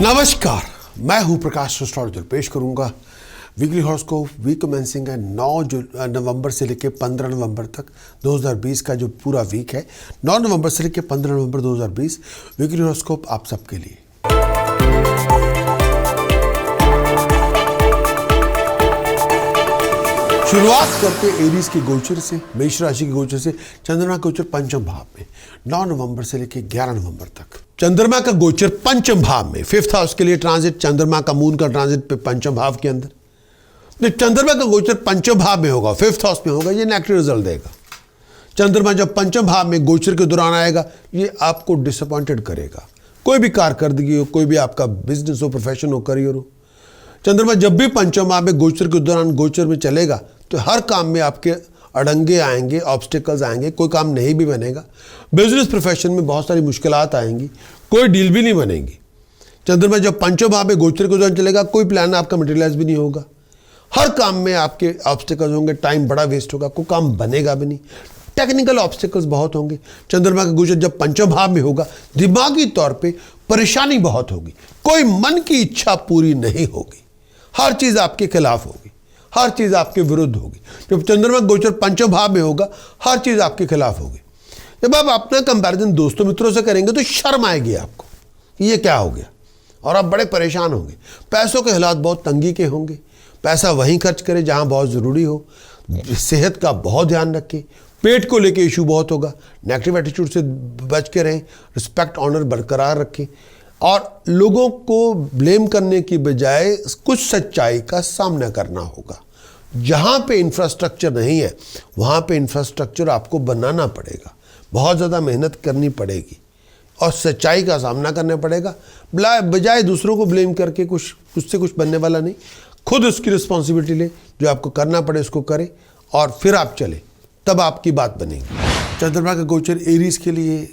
नमस्कार, मैं हूं प्रकाश एस्ट्रोलॉजर। पेश करूंगा वीकली हॉरोस्कोप। वीक कमेंसिंग है 9 नवंबर से लेकर 15 नवंबर तक 2020 का जो पूरा वीक है। 9 नवंबर से लेकर 15 नवंबर 2020 वीकली हॉरोस्कोप आप सबके लिए। शुरुआत करते एरीज के गोचर से, मेष राशि के गोचर से। चंद्रमा का गोचर पंचम भाव में 9 नवंबर से लेकर 11 नवंबर तक। चंद्रमा का गोचर पंचम भाव में, 5th हाउस के लिए ट्रांजिट, चंद्रमा का मून का ट्रांजिट पे पंचम भाव के अंदर। चंद्रमा का गोचर पंचम भाव में होगा, 5th हाउस में होगा, ये नेगेटिव रिजल्ट देगा। चंद्रमा जब पंचम भाव में गोचर के दौरान आएगा, ये आपको डिसअपॉइंटेड करेगा। कोई भी कारकर्दगी हो, कोई भी आपका बिजनेस हो, प्रोफेशन हो, करियर हो, चंद्रमा जब भी पंचम भाव में गोचर के दौरान गोचर में चलेगा तो हर काम में आपके अड़ंगे आएंगे, ऑब्स्टिकल्स आएंगे, कोई काम नहीं भी बनेगा। बिजनेस प्रोफेशन में बहुत सारी मुश्किलात आएंगी, कोई डील भी नहीं बनेगी। चंद्रमा जब पंचम भाव में गोचर के दौरान चलेगा, कोई प्लान आपका मटेरियलाइज भी नहीं होगा। हर काम में आपके ऑब्स्टिकल्स होंगे, टाइम बड़ा वेस्ट होगा, कोई काम बनेगा भी नहीं। टेक्निकल ऑब्स्टिकल्स बहुत होंगे। चंद्रमा का गोचर जब पंचम भाव में होगा, दिमागी तौर पे परेशानी बहुत होगी, कोई मन की इच्छा पूरी नहीं होगी, हर चीज आपके खिलाफ होगी, हर चीज आपके विरुद्ध होगी। जब चंद्रमा गोचर पंचम भाव में होगा, हर चीज आपके खिलाफ होगी। जब आप अपना कंपैरिजन दोस्तों मित्रों से करेंगे तो शर्म आएगी आपको, ये क्या हो गया, और आप बड़े परेशान होंगे। पैसों के हालात बहुत तंगी के होंगे, पैसा वहीं खर्च करें जहां बहुत ज़रूरी हो। सेहत का बहुत ध्यान रखें, पेट को लेके इशू बहुत होगा। नेगेटिव एटीट्यूड से बच के रहें, रिस्पेक्ट ऑनर बरकरार रखें, और लोगों को ब्लेम करने की बजाय कुछ सच्चाई का सामना करना होगा। जहाँ पे इंफ्रास्ट्रक्चर नहीं है, वहाँ पे इंफ्रास्ट्रक्चर आपको बनाना पड़ेगा, बहुत ज़्यादा मेहनत करनी पड़ेगी और सच्चाई का सामना करना पड़ेगा। बजाय दूसरों को ब्लेम करके कुछ से कुछ बनने वाला नहीं। खुद उसकी रिस्पॉन्सिबिलिटी ले, जो आपको करना पड़े उसको करें और फिर आप चले, तब आपकी बात बनेगी। चंद्रमा का गोचर एरीज के लिए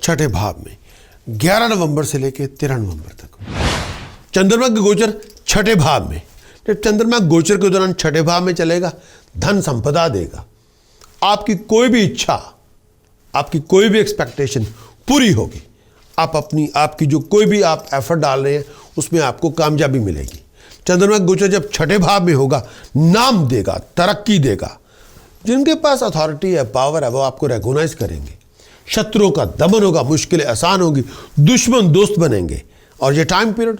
छठे भाव में 11 नवंबर से लेकर 13 नवंबर तक। चंद्रमा का गोचर छठे भाव में, जब चंद्रमा गोचर के दौरान छठे भाव में चलेगा, धन संपदा देगा। आपकी कोई भी इच्छा, आपकी कोई भी एक्सपेक्टेशन पूरी होगी। आपकी जो कोई भी आप एफर्ट डाल रहे हैं उसमें आपको कामयाबी मिलेगी। चंद्रमा का गोचर जब छठे भाव में होगा, नाम देगा, तरक्की देगा। जिनके पास अथॉरिटी है, पावर है, वो आपको रिकॉग्नाइज करेंगे। शत्रुओं का दमन होगा, मुश्किलें आसान होगी, दुश्मन दोस्त बनेंगे। और ये टाइम पीरियड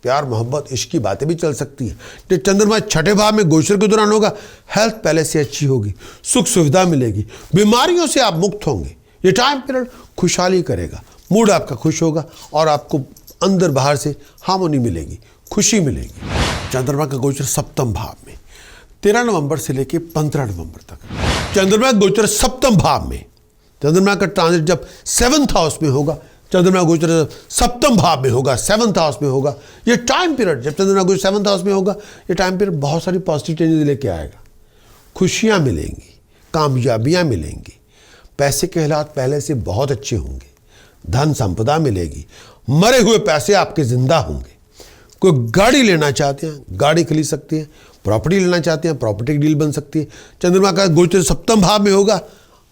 प्यार, मोहब्बत, इश्क की बातें भी चल सकती है। जब चंद्रमा छठे भाव में गोचर के दौरान होगा, हेल्थ पहले से अच्छी होगी, सुख सुविधा मिलेगी, बीमारियों से आप मुक्त होंगे। ये टाइम पीरियड खुशहाली करेगा, मूड आपका खुश होगा और आपको अंदर बाहर से हार्मोनी मिलेगी, खुशी मिलेगी। चंद्रमा का गोचर सप्तम भाव में 13 नवंबर से लेकर 15 नवंबर तक। चंद्रमा का गोचर सप्तम भाव में, चंद्रमा का ट्रांजिट जब 7th हाउस में होगा, चंद्रमा गोचर सप्तम भाव में होगा, 7th हाउस में होगा। ये टाइम पीरियड जब चंद्रमा गोचर 7th हाउस में होगा, ये टाइम पीरियड बहुत सारी पॉजिटिव चेंजेस लेके आएगा। खुशियां मिलेंगी, कामयाबियां मिलेंगी, पैसे के हालात पहले से बहुत अच्छे होंगे, धन संपदा मिलेगी, मरे हुए पैसे आपके जिंदा होंगे। कोई गाड़ी लेना चाहते हैं, गाड़ी खरीद सकते हैं, प्रॉपर्टी लेना चाहते हैं, प्रॉपर्टी की डील बन सकती है। चंद्रमा का गोचर सप्तम भाव में होगा,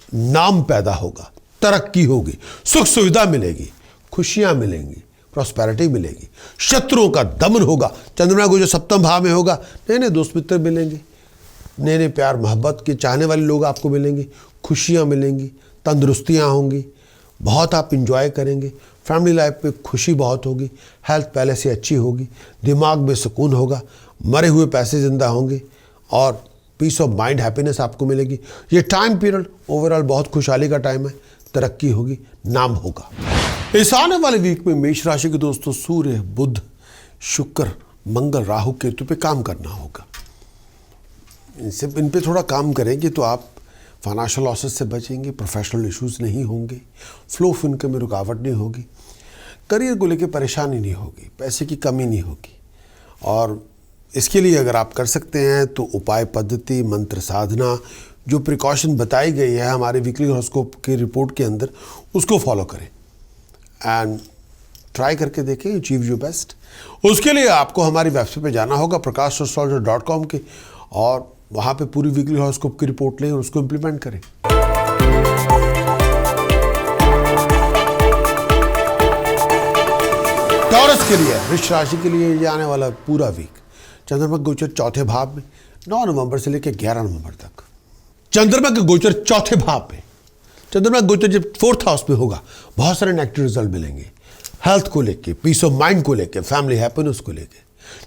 नाम पैदा होगा, तरक्की होगी, सुख सुविधा मिलेगी, खुशियां मिलेंगी, प्रॉस्पेरिटी मिलेगी। शत्रुओं का दमन होगा। चंद्रमा गोचर सप्तम भाव में होगा, नए नए दोस्त मित्र मिलेंगे, नए नए प्यार मोहब्बत के चाहने वाले लोग आपको मिलेंगे, खुशियां मिलेंगी, तंदुरुस्तियां होंगी, बहुत आप इंजॉय करेंगे। फैमिली लाइफ में खुशी बहुत होगी, हेल्थ पहले से अच्छी होगी, दिमाग में सुकून होगा, मरे हुए पैसे जिंदा होंगे और पीस ऑफ माइंड, हैप्पीनेस आपको मिलेगी। ये टाइम पीरियड ओवरऑल बहुत खुशहाली का टाइम है, तरक्की होगी, नाम होगा। इस आने वाले वीक में मेष राशि के दोस्तों सूर्य, बुध, शुक्र, मंगल, राहु, केतु पे काम करना होगा। इन पे थोड़ा काम करेंगे तो आप फाइनेंशियल लॉसेस से बचेंगे, प्रोफेशनल इश्यूज नहीं होंगे, फ्लो ऑफ इनकम में रुकावट नहीं होगी, करियर को लेकर परेशानी नहीं होगी, पैसे की कमी नहीं होगी। और इसके लिए अगर आप कर सकते हैं तो उपाय पद्धति, मंत्र साधना, जो प्रिकॉशन बताई गई है हमारे वीकली हॉरोस्कोप की रिपोर्ट के अंदर, उसको फॉलो करें एंड ट्राई करके देखें, अचीव योर बेस्ट। उसके लिए आपको हमारी वेबसाइट पे जाना होगा prakash.com के, और वहाँ पे पूरी वीकली हॉरोस्कोप की रिपोर्ट लें और उसको इम्प्लीमेंट करें। टॉरस के लिए, वृष राशि के लिए ये आने वाला पूरा वीक चंद्रमा का गोचर चौथे भाव में 9 नवंबर से लेकर 11 नवंबर तक। चंद्रमा का गोचर चौथे भाव में, चंद्रमा का गोचर जब 4th हाउस में होगा, बहुत सारे नेगेटिव रिजल्ट मिलेंगे। हेल्थ को लेके, पीस ऑफ माइंड को लेके, फैमिली हैप्पीनेस को लेके।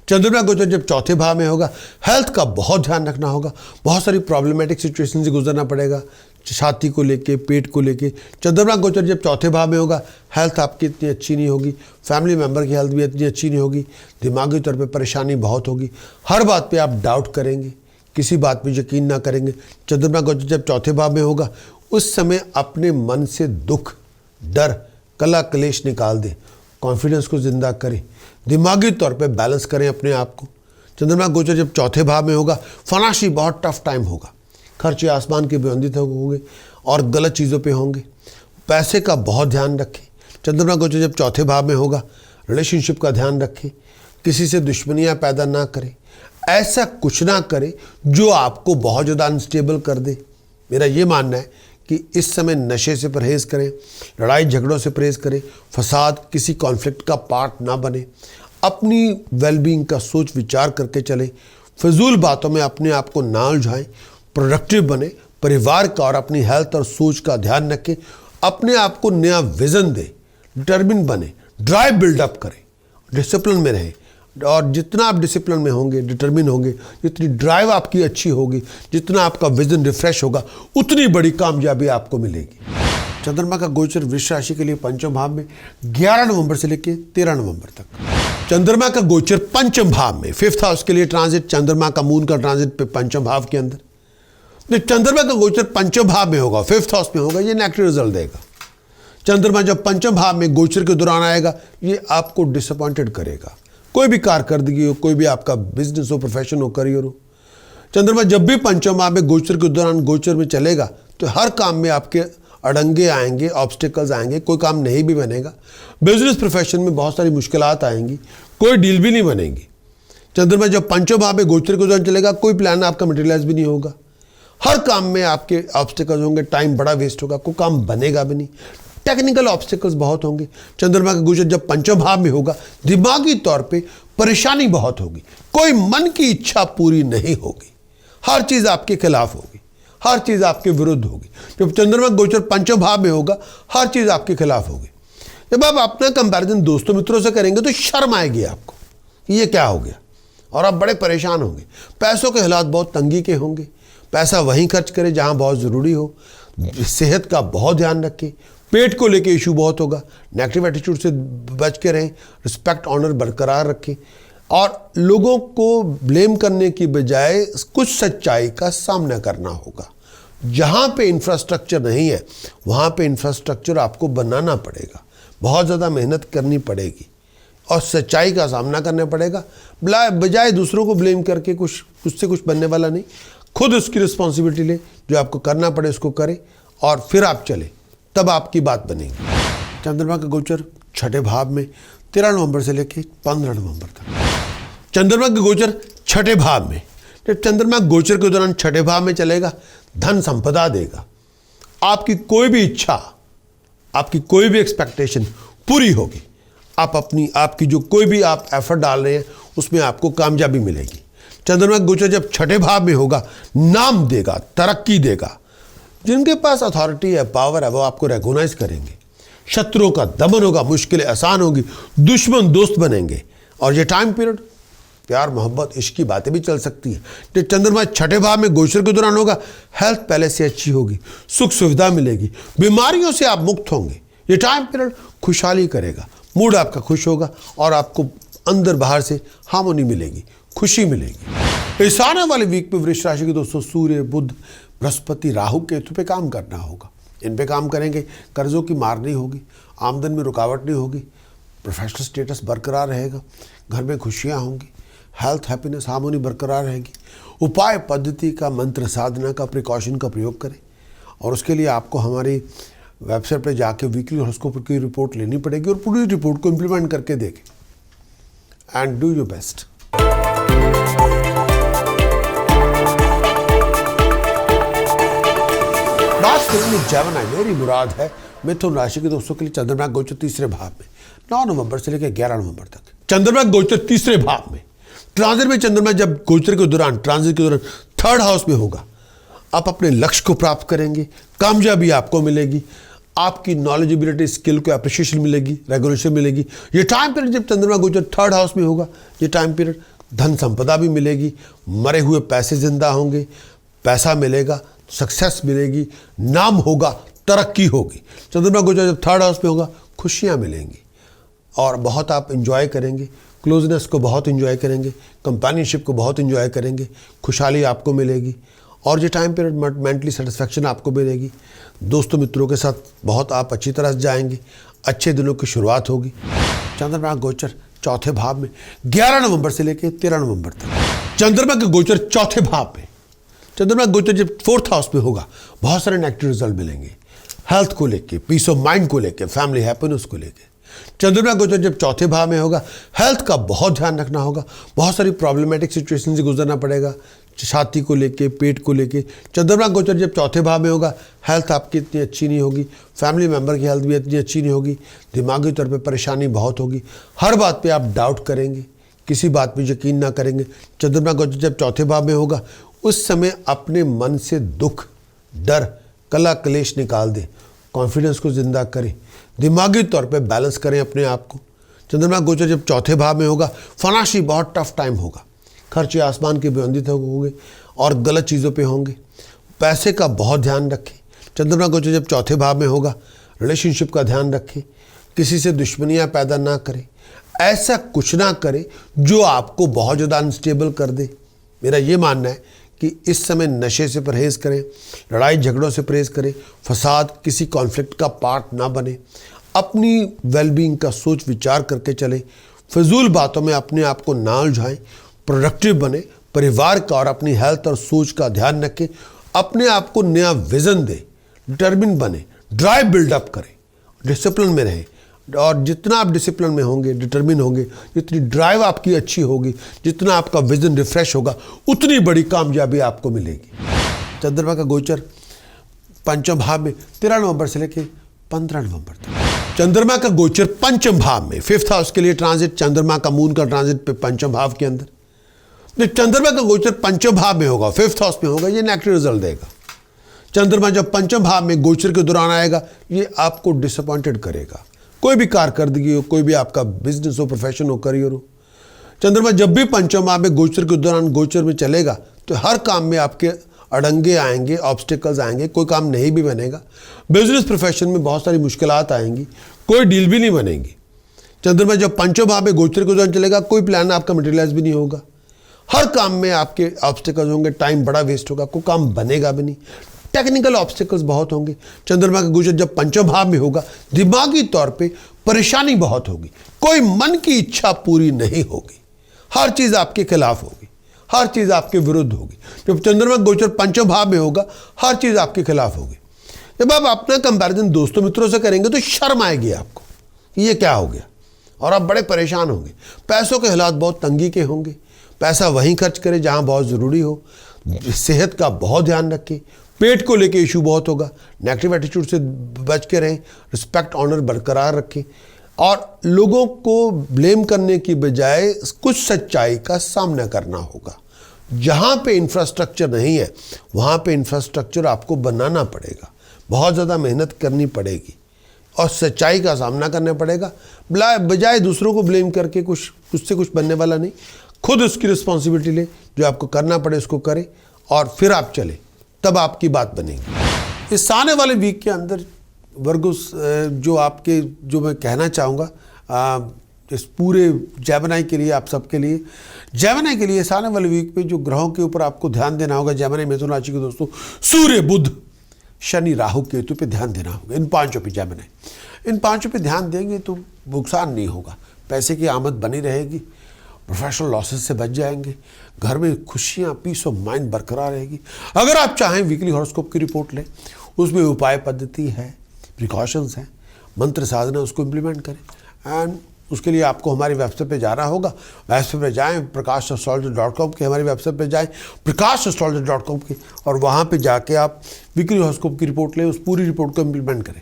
चंद्रमा गोचर जब चौथे भाव में होगा, हेल्थ का बहुत ध्यान रखना होगा। बहुत सारी प्रॉब्लमेटिक सिचुएशन से गुजरना पड़ेगा, छाती को लेके, पेट को लेके। चंद्रमा गोचर जब चौथे भाव में होगा, हेल्थ आपकी इतनी अच्छी नहीं होगी, फैमिली मेंबर की हेल्थ भी इतनी अच्छी नहीं होगी, दिमागी तौर पे परेशानी बहुत होगी, हर बात पे आप डाउट करेंगे, किसी बात पे यकीन ना करेंगे। चंद्रमा गोचर जब चौथे भाव में होगा, उस समय अपने मन से दुख, डर, कला कलेश निकाल दें, कॉन्फिडेंस को जिंदा करें, दिमागी तौर पे बैलेंस करें अपने आप को। चंद्रमा गोचर जब चौथे भाव में होगा, फाइनेंशियली बहुत टफ टाइम होगा, खर्चे आसमान के बुलंदी तक होंगे और गलत चीज़ों पे होंगे। पैसे का बहुत ध्यान रखें। चंद्रमा गोचर जब चौथे भाव में होगा, रिलेशनशिप का ध्यान रखें, किसी से दुश्मनियां पैदा ना करें, ऐसा कुछ ना करें जो आपको बहुत ज़्यादा अनस्टेबल कर दे। मेरा ये मानना है कि इस समय नशे से परहेज़ करें, लड़ाई झगड़ों से परहेज़ करें, फसाद, किसी कॉन्फ्लिक्ट का पार्ट ना बने, अपनी वेलबींग का सोच विचार करके चलें, फिजूल बातों में अपने आप को ना उलझाएं, प्रोडक्टिव बने, परिवार का और अपनी हेल्थ और सोच का ध्यान रखें, अपने आप को नया विज़न दें, डिटर्मिन बने, ड्राइव बिल्डअप करें, डिसिप्लिन में रहें। और जितना आप डिसिप्लिन में होंगे, डिटर्मिन होंगे, जितनी ड्राइव आपकी अच्छी होगी, जितना आपका विजन रिफ्रेश होगा, उतनी बड़ी कामयाबी आपको मिलेगी। चंद्रमा का गोचर वृष राशि के लिए पंचम भाव में 11 नवंबर से लेकर 13 नवंबर तक। चंद्रमा का गोचर पंचम भाव में, 5th हाउस के लिए ट्रांजिट, चंद्रमा का मून का ट्रांजिट पे पंचम भाव के अंदर। चंद्रमा का गोचर पंचम भाव में होगा, 5th हाउस में होगा, ये नेगेटिव रिजल्ट देगा। चंद्रमा जब पंचम भाव में गोचर के दौरान आएगा, ये आपको डिसअपॉइंटेड करेगा। कोई भी कारकर्दगी हो, कोई भी आपका बिजनेस हो, प्रोफेशन हो, करियर हो, चंद्रमा जब भी पंचम भाव में गोचर के दौरान गोचर में चलेगा, तो हर काम में आपके अड़ंगे आएंगे, ऑब्स्टिकल्स आएंगे, कोई काम नहीं भी बनेगा। बिजनेस प्रोफेशन में बहुत सारी मुश्किलात आएंगी, कोई डील भी नहीं बनेगी। चंद्रमा जब पंचम भाव में गोचर के दौरान चलेगा, कोई प्लान आपका मटेरियलाइज भी नहीं होगा, हर काम में आपके ऑब्स्टिकल्स होंगे, टाइम बड़ा वेस्ट होगा, कोई काम बनेगा भी नहीं, टेक्निकल ऑब्स्टिकल्स बहुत होंगे। चंद्रमा का गोचर जब पंचम भाव में होगा, दिमागी तौर पे परेशानी बहुत होगी, कोई मन की इच्छा पूरी नहीं होगी, हर चीज़ आपके खिलाफ होगी, हर चीज़ आपके विरुद्ध होगी। जब चंद्रमा का गोचर पंचम भाव में होगा, हर चीज़ आपके खिलाफ होगी। जब आप अपना कंपैरिजन दोस्तों मित्रों से करेंगे तो शर्म आएगी आपको, ये क्या हो गया, और आप बड़े परेशान होंगे। पैसों के हालात बहुत तंगी के होंगे, पैसा वहीं खर्च करें जहाँ बहुत ज़रूरी हो। सेहत का बहुत ध्यान रखें, पेट को लेके इशू बहुत होगा, नेगेटिव एटीट्यूड से बच के रहें, रिस्पेक्ट ऑनर बरकरार रखें, और लोगों को ब्लेम करने की बजाय कुछ सच्चाई का सामना करना होगा। जहाँ पे इंफ्रास्ट्रक्चर नहीं है, वहाँ पे इंफ्रास्ट्रक्चर आपको बनाना पड़ेगा, बहुत ज़्यादा मेहनत करनी पड़ेगी और सच्चाई का सामना करना पड़ेगा। बजाय दूसरों को ब्लेम करके उससे कुछ बनने वाला नहीं। खुद उसकी रिस्पॉन्सिबिलिटी ले, जो आपको करना पड़े उसको करें और फिर आप चलें, तब आपकी बात बनेगी। चंद्रमा का गोचर छठे भाव में 13 नवंबर से लेकर 15 नवंबर तक। चंद्रमा का गोचर छठे भाव में, जब चंद्रमा गोचर के दौरान छठे भाव में चलेगा, धन संपदा देगा। आपकी कोई भी इच्छा, आपकी कोई भी एक्सपेक्टेशन पूरी होगी। आपकी जो कोई भी आप एफर्ट डाल रहे हैं, उसमें आपको कामयाबी मिलेगी। चंद्रमा गोचर जब छठे भाव में होगा, नाम देगा, तरक्की देगा। जिनके पास अथॉरिटी है, पावर है, वो आपको रिकॉग्नाइज करेंगे। शत्रुओं का दमन होगा, मुश्किलें आसान होगी, दुश्मन दोस्त बनेंगे। और ये टाइम पीरियड प्यार, मोहब्बत, इश्क की बातें भी चल सकती है। जब चंद्रमा छठे भाव में गोचर के दौरान होगा, हेल्थ पहले से अच्छी होगी, सुख सुविधा मिलेगी, बीमारियों से आप मुक्त होंगे। ये टाइम पीरियड खुशहाली करेगा, मूड आपका खुश होगा और आपको अंदर बाहर से हार्मोनी मिलेगी, खुशी मिलेगी। इस आने वाले वीक पे वृष राशि के दोस्तों सूर्य, बुध, बृहस्पति, राहु, केतु पे काम करना होगा। इन पे काम करेंगे, कर्जों की मार नहीं होगी, आमदन में रुकावट नहीं होगी, प्रोफेशनल स्टेटस बरकरार रहेगा, घर में खुशियाँ होंगी, हेल्थ, हैप्पीनेस, हार्मोनी बरकरार रहेगी। उपाय पद्धति का, मंत्र साधना का, प्रिकॉशन का प्रयोग करें। और उसके लिए आपको हमारी वेबसाइट पर जाके वीकली हॉरोस्कोप की रिपोर्ट लेनी पड़ेगी और पूरी रिपोर्ट को इम्प्लीमेंट करके देखें। And do your best. बात करेंगे जेमिनी, मेरी मुराद है मिथुन राशि के दोस्तों के लिए चंद्रमा गोचर तीसरे भाव में 9 नवंबर से लेकर 11 नवंबर तक। चंद्रमा गोचर तीसरे भाव में, ट्रांजिट में चंद्रमा जब गोचर के दौरान, ट्रांजिट के दौरान थर्ड हाउस में होगा, आप अपने लक्ष्य को प्राप्त करेंगे, कामयाबी आपको मिलेगी, आपकी नॉलेजेबिलिटी, स्किल को अप्रिशिएशन मिलेगी, रेगुलेशन मिलेगी। ये टाइम पीरियड जब चंद्रमा गोचर थर्ड हाउस में होगा, ये टाइम पीरियड धन संपदा भी मिलेगी, मरे हुए पैसे जिंदा होंगे, पैसा मिलेगा, सक्सेस मिलेगी, नाम होगा, तरक्की होगी। चंद्रमा गोचर जब थर्ड हाउस में होगा, खुशियाँ मिलेंगी और बहुत आप इंजॉय करेंगे, क्लोजनेस को बहुत इंजॉय करेंगे, कंपेनियनशिप को बहुत इंजॉय करेंगे, खुशहाली आपको मिलेगी और ये टाइम पीरियड मेंटली सेटिस्फैक्शन आपको मिलेगी। दोस्तों मित्रों के साथ बहुत आप अच्छी तरह से जाएंगे, अच्छे दिनों की शुरुआत होगी। चंद्रमा गोचर चौथे भाव में 11 नवंबर से लेकर 13 नवंबर तक। चंद्रमा के गोचर चौथे भाव में, चंद्रमा गोचर जब फोर्थ हाउस में होगा, बहुत सारे नेगेटिव रिजल्ट मिलेंगे, हेल्थ को लेके, पीस ऑफ माइंड को लेके, फैमिली हैप्पीनेस को लेके। चंद्रमा गोचर जब चौथे भाव में होगा, हेल्थ का बहुत ध्यान रखना होगा, बहुत सारी प्रॉब्लमेटिक सिचुएशन से गुजरना पड़ेगा, छाती को लेके, पेट को लेके। चंद्रमा गोचर जब चौथे भाव में होगा, हेल्थ आपकी इतनी अच्छी नहीं होगी, फैमिली मेंबर की हेल्थ भी इतनी अच्छी नहीं होगी, दिमागी तौर पे परेशानी बहुत होगी, हर बात पे आप डाउट करेंगे, किसी बात पे यकीन ना करेंगे। चंद्रमा गोचर जब चौथे भाव में होगा, उस समय अपने मन से दुख, डर, कला कलेश निकाल दें, कॉन्फिडेंस को जिंदा करें, दिमागी तौर पे बैलेंस करें अपने आप को। चंद्रमा गोचर जब चौथे भाव में होगा, फाइनेंशियली बहुत टफ टाइम होगा, खर्चे आसमान के बुलंदित होंगे और गलत चीज़ों पे होंगे, पैसे का बहुत ध्यान रखें। चंद्रमा गोचर जब चौथे भाव में होगा, रिलेशनशिप का ध्यान रखें, किसी से दुश्मनियाँ पैदा ना करें, ऐसा कुछ ना करें जो आपको बहुत ज़्यादा अनस्टेबल कर दे। मेरा ये मानना है कि इस समय नशे से परहेज़ करें, लड़ाई झगड़ों से परहेज़ करें, फसाद, किसी कॉन्फ्लिक्ट का पार्ट ना बने, अपनी वेलबींग का सोच विचार करके चलें, फजूल बातों में अपने आप को ना उलझाएं, प्रोडक्टिव बने, परिवार का और अपनी हेल्थ और सोच का ध्यान रखें, अपने आप को नया विज़न दें, डिटर्मिन बने, ड्राइव बिल्डअप करें, डिसिप्लिन में रहें और जितना आप डिसिप्लिन में होंगे, डिटर्मिन होंगे, जितनी ड्राइव आपकी अच्छी होगी, जितना आपका विजन रिफ्रेश होगा, उतनी बड़ी कामयाबी आपको मिलेगी। चंद्रमा का गोचर पंचम भाव में 13 नवंबर से लेकर 15 नवंबर तक। चंद्रमा का गोचर पंचम भाव में, फिफ्थ हाउस के लिए ट्रांजिट, चंद्रमा का मून का ट्रांजिट पे पंचम भाव के अंदर। चंद्रमा का गोचर पंचम भाव में होगा, फिफ्थ हाउस में होगा, ये नेगेटिव रिजल्ट देगा। चंद्रमा जब पंचम भाव में गोचर के दौरान आएगा, ये आपको डिसअपॉइंटेड करेगा, कोई भी कारकर्दगी हो, कोई भी आपका बिजनेस हो, प्रोफेशन हो, करियर हो। चंद्रमा जब भी पंचम भाव में गोचर के दौरान गोचर में चलेगा, तो हर काम में आपके अड़ंगे आएंगे, ऑब्स्टिकल्स आएंगे, कोई काम नहीं भी बनेगा, बिजनेस प्रोफेशन में बहुत सारी मुश्किलात आएंगी, कोई डील भी नहीं बनेगी। चंद्रमा जब पंचम भाव में गोचर के दौरान चलेगा, कोई प्लान आपका मटेरियलाइज भी नहीं होगा, हर काम में आपके ऑब्स्टिकल्स होंगे, टाइम बड़ा वेस्ट होगा, कोई काम बनेगा भी नहीं, टेक्निकल ऑब्स्टिकल्स बहुत होंगे। चंद्रमा का गोचर जब पंचम भाव में होगा, दिमागी तौर पे परेशानी बहुत होगी, कोई मन की इच्छा पूरी नहीं होगी, हर चीज़ आपके खिलाफ होगी, हर चीज़ आपके विरुद्ध होगी। जब चंद्रमा गोचर पंचम भाव में होगा, हर चीज़ आपके खिलाफ होगी। जब आप अपना कंपैरिजन दोस्तों मित्रों से करेंगे तो शर्म आएगी आपको, ये क्या हो गया, और आप बड़े परेशान होंगे। पैसों के हालात बहुत तंगी के होंगे, पैसा वहीं खर्च करें जहाँ बहुत ज़रूरी हो, सेहत का बहुत ध्यान रखें, पेट को लेके इशू बहुत होगा, नेगेटिव एटीट्यूड से बच के रहें, रिस्पेक्ट ऑनर बरकरार रखें और लोगों को ब्लेम करने की बजाय कुछ सच्चाई का सामना करना होगा। जहाँ पे इंफ्रास्ट्रक्चर नहीं है, वहाँ पे इंफ्रास्ट्रक्चर आपको बनाना पड़ेगा, बहुत ज़्यादा मेहनत करनी पड़ेगी और सच्चाई का सामना करना पड़ेगा। बजाय दूसरों को ब्लेम करके उससे कुछ बनने वाला नहीं, खुद उसकी रिस्पॉन्सिबिलिटी ले, जो आपको करना पड़े उसको करें और फिर आप चलें, तब आपकी बात बनेगी। इस आने वाले वीक के अंदर वर्गुस जो मैं कहना चाहूँगा इस पूरे जेमिनी के लिए, आप सबके लिए, जेमिनी के लिए इस आने वाले वीक पे जो ग्रहों के ऊपर आपको ध्यान देना होगा, जेमिनी मिथुन राशि के दोस्तों, सूर्य, बुध, शनि, राहु, केतु पे ध्यान देना होगा। इन पांचों पे जेमिनी, इन पांचों पे ध्यान देंगे तो नुकसान नहीं होगा, पैसे की आमद बनी रहेगी, प्रोफेशनल लॉसेस से बच जाएंगे, घर में खुशियाँ, पीस ऑफ माइंड बरकरार रहेगी। अगर आप चाहें वीकली हॉरोस्कोप की रिपोर्ट लें, उसमें उपाय पद्धति है, प्रिकॉशंस हैं, मंत्र साधना, उसको इम्प्लीमेंट करें। एंड उसके लिए आपको हमारी वेबसाइट पे जाना होगा, वेबसाइट पे जाएं, prakashastrology.com की हमारी वेबसाइट पे जाएं, prakashastrology.com की, और वहाँ पे जाके आप वीकली हॉरोस्कोप की रिपोर्ट लें, उस पूरी रिपोर्ट को इम्प्लीमेंट करें।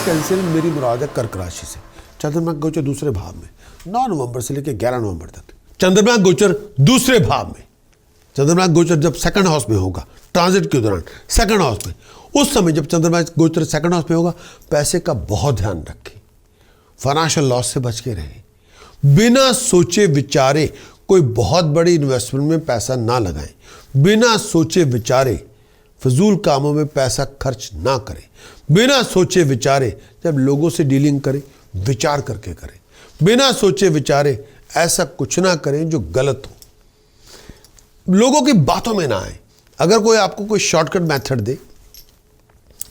कैंसिल मेरी मुराद है कर्क राशि से। चंद्रमा का गोचर दूसरे भाव में 9 नवंबर से लेकर 11 नवंबर तक। चंद्रमा का गोचर दूसरे भाव में, चंद्रमा का गोचर जब सेकंड हाउस में होगा ट्रांजिट के दौरान, सेकंड हाउस में, उस समय जब चंद्रमा का गोचर सेकंड हाउस में होगा, पैसे का बहुत ध्यान रखें, फाइनेंशियल लॉस से बच के रहें, बिना सोचे विचारे कोई बहुत बड़ी इन्वेस्टमेंट में पैसा ना लगाएं, बिना सोचे विचारे फजूल कामों में पैसा खर्च ना करें, बिना सोचे विचारे जब लोगों से डीलिंग करें विचार करके करें, बिना सोचे विचारे ऐसा कुछ ना करें जो गलत हो, लोगों की बातों में ना आए। अगर कोई आपको कोई शॉर्टकट मेथड दे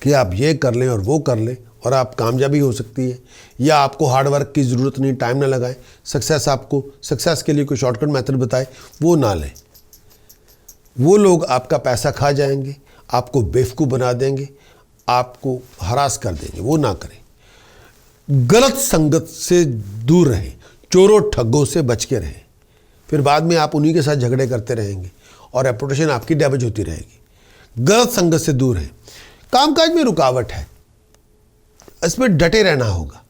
कि आप ये कर लें और वो कर लें और आप कामयाबी हो सकती है, या आपको हार्ड वर्क की ज़रूरत नहीं, टाइम ना लगाएं, सक्सेस के लिए कोई शॉर्टकट मेथड बताए, वो ना लें। वो लोग आपका पैसा खा जाएंगे, आपको बेवकूफ़ बना देंगे, आपको हरास कर देंगे, वो ना करें। गलत संगत से दूर रहें, चोरों ठग्गों से बच के रहें, फिर बाद में आप उन्हीं के साथ झगड़े करते रहेंगे और रेपुटेशन आपकी डैमेज होती रहेगी। गलत संगत से दूर रहें। कामकाज में रुकावट है, इसमें डटे रहना होगा,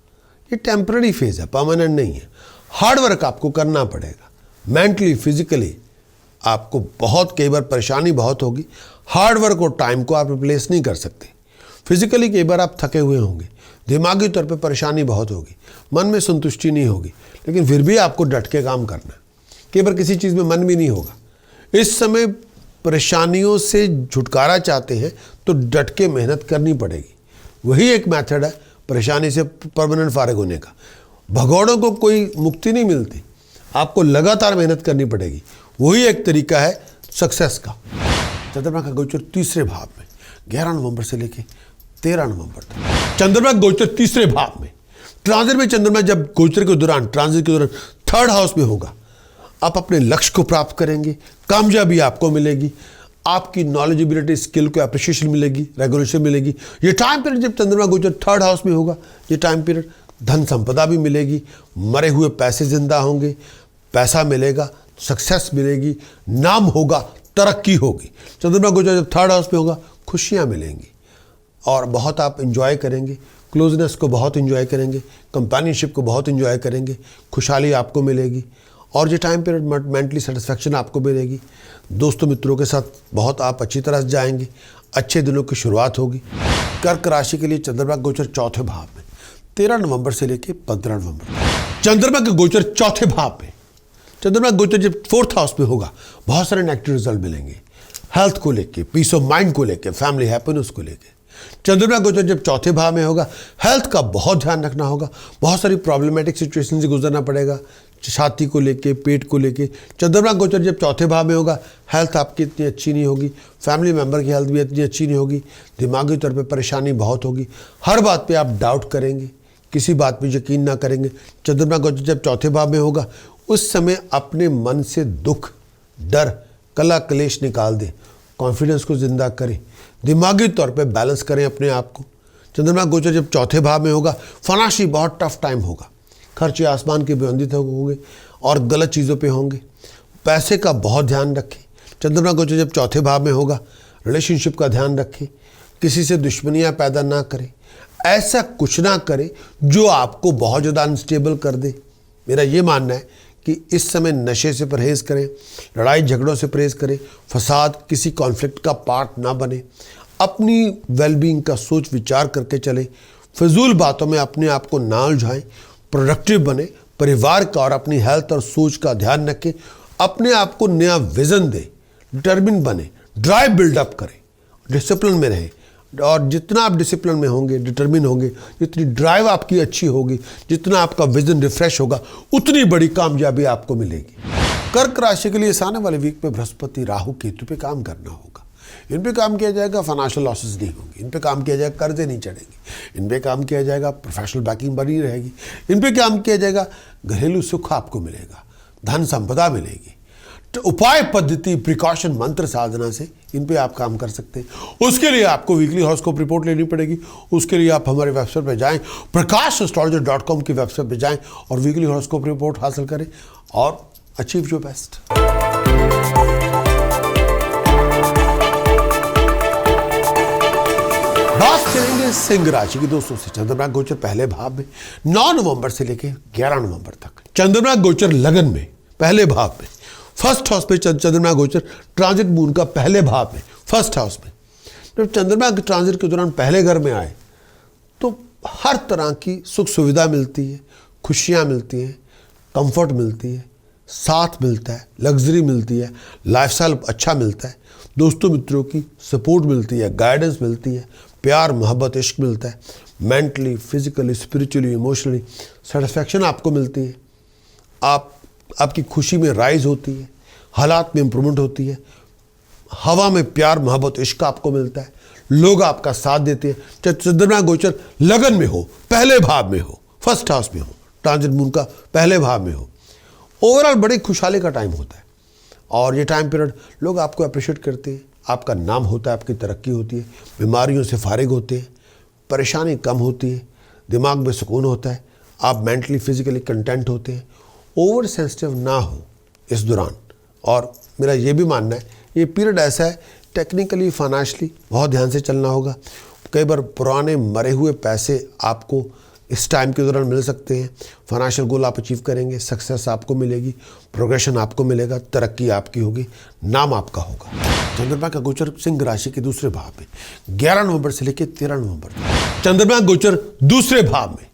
ये टेम्पररी फेज है, परमानेंट नहीं है। हार्ड वर्क आपको करना पड़ेगा, मेंटली फिजिकली आपको बहुत, कई बार परेशानी बहुत होगी। हार्ड वर्क और टाइम को आप रिप्लेस नहीं कर सकते। फिजिकली कई बार आप थके हुए होंगे, दिमागी तौर पे परेशानी बहुत होगी, मन में संतुष्टि नहीं होगी, लेकिन फिर भी आपको डट के काम करना है। कई बार किसी चीज़ में मन भी नहीं होगा। इस समय परेशानियों से छुटकारा चाहते हैं तो डट के मेहनत करनी पड़ेगी। वही एक मेथड है परेशानी से परमानेंट फारिग होने का। भगौड़ों को कोई मुक्ति नहीं मिलती, आपको लगातार मेहनत करनी पड़ेगी। वही एक तरीका है सक्सेस का। चंद्रमा का गोचर तीसरे भाव में 11 नवंबर से लेकर 13 नवंबर तक। चंद्रमा का गोचर तीसरे भाव में, ट्रांजिट में चंद्रमा जब गोचर के दौरान, ट्रांजिट के दौरान थर्ड हाउस में होगा, आप अपने लक्ष्य को प्राप्त करेंगे, कामयाबी आपको मिलेगी, आपकी नॉलेजिबिलिटी स्किल को अप्रिशिएशन मिलेगी, रेगुलेशन मिलेगी। ये टाइम पीरियड जब चंद्रमा गोचर थर्ड हाउस में होगा, ये टाइम पीरियड धन संपदा भी मिलेगी, मरे हुए पैसे जिंदा होंगे, पैसा मिलेगा, सक्सेस मिलेगी, नाम होगा, तरक्की होगी। चंद्रमा गोचर जब थर्ड हाउस में होगा, खुशियाँ मिलेंगी और बहुत आप इंजॉय करेंगे, क्लोजनेस को बहुत इंजॉय करेंगे, कंपेनियनशिप को बहुत इंजॉय करेंगे, खुशहाली आपको मिलेगी और ये टाइम पीरियड मेंटली सेटिस्फैक्शन आपको मिलेगी। दोस्तों मित्रों के साथ बहुत आप अच्छी तरह से जाएंगे, अच्छे दिनों की शुरुआत होगी। कर्क राशि के लिए चंद्रमा का गोचर चौथे भाव में 13 नवंबर से लेकर 15 नवंबर। चंद्रमा के गोचर चौथे भाव में, चंद्रमा का गोचर जब फोर्थ हाउस में होगा, बहुत सारे नेगेटिव रिजल्ट मिलेंगे, हेल्थ को लेके, पीस ऑफ माइंड को लेके, फैमिली हैप्पीनेस को लेके। चंद्रमा का गोचर जब चौथे भाव में होगा, हेल्थ का बहुत ध्यान रखना होगा, बहुत सारी प्रॉब्लमेटिक सिचुएशन से गुजरना पड़ेगा, छाती को लेके, पेट को लेके। चंद्रमा का गोचर जब चौथे भाव में होगा, हेल्थ आपकी इतनी अच्छी नहीं होगी, फैमिली मेंबर की हेल्थ भी इतनी अच्छी नहीं होगी, दिमागी तौर पे परेशानी बहुत होगी, हर बात पे आप डाउट करेंगे, किसी बात पे यकीन ना करेंगे। चंद्रमा का गोचर जब चौथे भाव में होगा, उस समय अपने मन से दुख, डर, कला कलेश निकाल दें, कॉन्फिडेंस को जिंदा करें, दिमागी तौर पे बैलेंस करें अपने आप को। चंद्रमा गोचर जब चौथे भाव में होगा, फाइनेंशियली बहुत टफ टाइम होगा, खर्चे आसमान के बुलंदित होंगे और गलत चीज़ों पे होंगे, पैसे का बहुत ध्यान रखें। चंद्रमा गोचर जब चौथे भाव में होगा, रिलेशनशिप का ध्यान रखें, किसी से दुश्मनियाँ पैदा ना करें, ऐसा कुछ ना करें जो आपको बहुत ज़्यादा अनस्टेबल कर दे। मेरा ये मानना है कि इस समय नशे से परहेज़ करें, लड़ाई झगड़ों से परहेज़ करें, फसाद, किसी कॉन्फ्लिक्ट का पार्ट ना बने, अपनी वेलबींग का सोच विचार करके चलें, फजूल बातों में अपने आप को ना उलझाएं, प्रोडक्टिव बने, परिवार का और अपनी हेल्थ और सोच का ध्यान रखें, अपने आप को नया विज़न दें, डिटर्मिन बने, ड्राइव बिल्डअप करें, डिसिप्लिन में रहें। और जितना आप डिसिप्लिन में होंगे, डिटर्मिन होंगे, जितनी ड्राइव आपकी अच्छी होगी, जितना आपका विजन रिफ्रेश होगा, उतनी बड़ी कामयाबी आपको मिलेगी। कर्क राशि के लिए इस आने वाले वीक में बृहस्पति, राहु, केतु पे काम करना होगा। इन पे काम किया जाएगा, फाइनेंशियल लॉसेस नहीं होंगे। इन पे काम किया जाएगा, कर्जे नहीं चढ़ेंगे। इन पे काम किया जाएगा, प्रोफेशनल बैकिंग बनी रहेगी। इन पे काम किया जाएगा, घरेलू सुख आपको मिलेगा, धन संपदा मिलेगी। तो उपाय, पद्धति, प्रिकॉशन, मंत्र साधना से इन पे आप काम कर सकते हैं। उसके लिए आपको वीकली हॉरोस्कोप रिपोर्ट लेनी पड़ेगी। उसके लिए आप हमारे वेबसाइट पर जाएं, prakashastrologer.com की वेबसाइट पर जाएं और वीकली हॉरोस्कोप रिपोर्ट हासिल करें और अचीव योर बेस्ट। बात करेंगे सिंह राशि के दोस्तों से चंद्रमा गोचर पहले भाव में 9 नवंबर से लेकर 11 नवंबर तक। चंद्रमा गोचर लगन में पहले भाव में फर्स्ट हाउस में चंद्रमा गोचर ट्रांजिट मून का पहले भाव में फर्स्ट हाउस में। जब चंद्रमा के ट्रांजिट के दौरान पहले घर में आए तो हर तरह की सुख सुविधा मिलती है, खुशियाँ मिलती हैं, कंफर्ट मिलती है, साथ मिलता है, लग्जरी मिलती है, लाइफस्टाइल अच्छा मिलता है, दोस्तों मित्रों की सपोर्ट मिलती है, गाइडेंस मिलती है, प्यार मोहब्बत इश्क मिलता है, mentally physically spiritually emotionally satisfaction आपको मिलती है, आपकी खुशी में राइज होती है, हालात में इम्प्रूवमेंट होती है, हवा में प्यार मोहब्बत इश्क आपको मिलता है, लोग आपका साथ देते हैं। चाहे चंद्रमा गोचर लगन में हो, पहले भाव में हो, फर्स्ट हाउस में हो, ट्रांजिट मून का पहले भाव में हो, ओवरऑल बड़ी खुशहाली का टाइम होता है। और ये टाइम पीरियड लोग आपको अप्रिशिएट करते हैं, आपका नाम होता है, आपकी तरक्की होती है, बीमारियों से फारिग होते हैं, परेशानी कम होती है, दिमाग में सुकून होता है, आप मेंटली फिजिकली कंटेंट होते हैं। ओवर सेंसिटिव ना हो इस दौरान। और मेरा ये भी मानना है ये पीरियड ऐसा है टेक्निकली फाइनेंशियली बहुत ध्यान से चलना होगा। कई बार पुराने मरे हुए पैसे आपको इस टाइम के दौरान मिल सकते हैं। फाइनेंशियल गोल आप अचीव करेंगे, सक्सेस आपको मिलेगी, प्रोग्रेशन आपको मिलेगा, तरक्की आपकी होगी, नाम आपका होगा। चंद्रमा का गोचर सिंह राशि के दूसरे भाव में 11 नवंबर से लेकर 13 नवंबर तक। चंद्रमा गोचर दूसरे भाव में,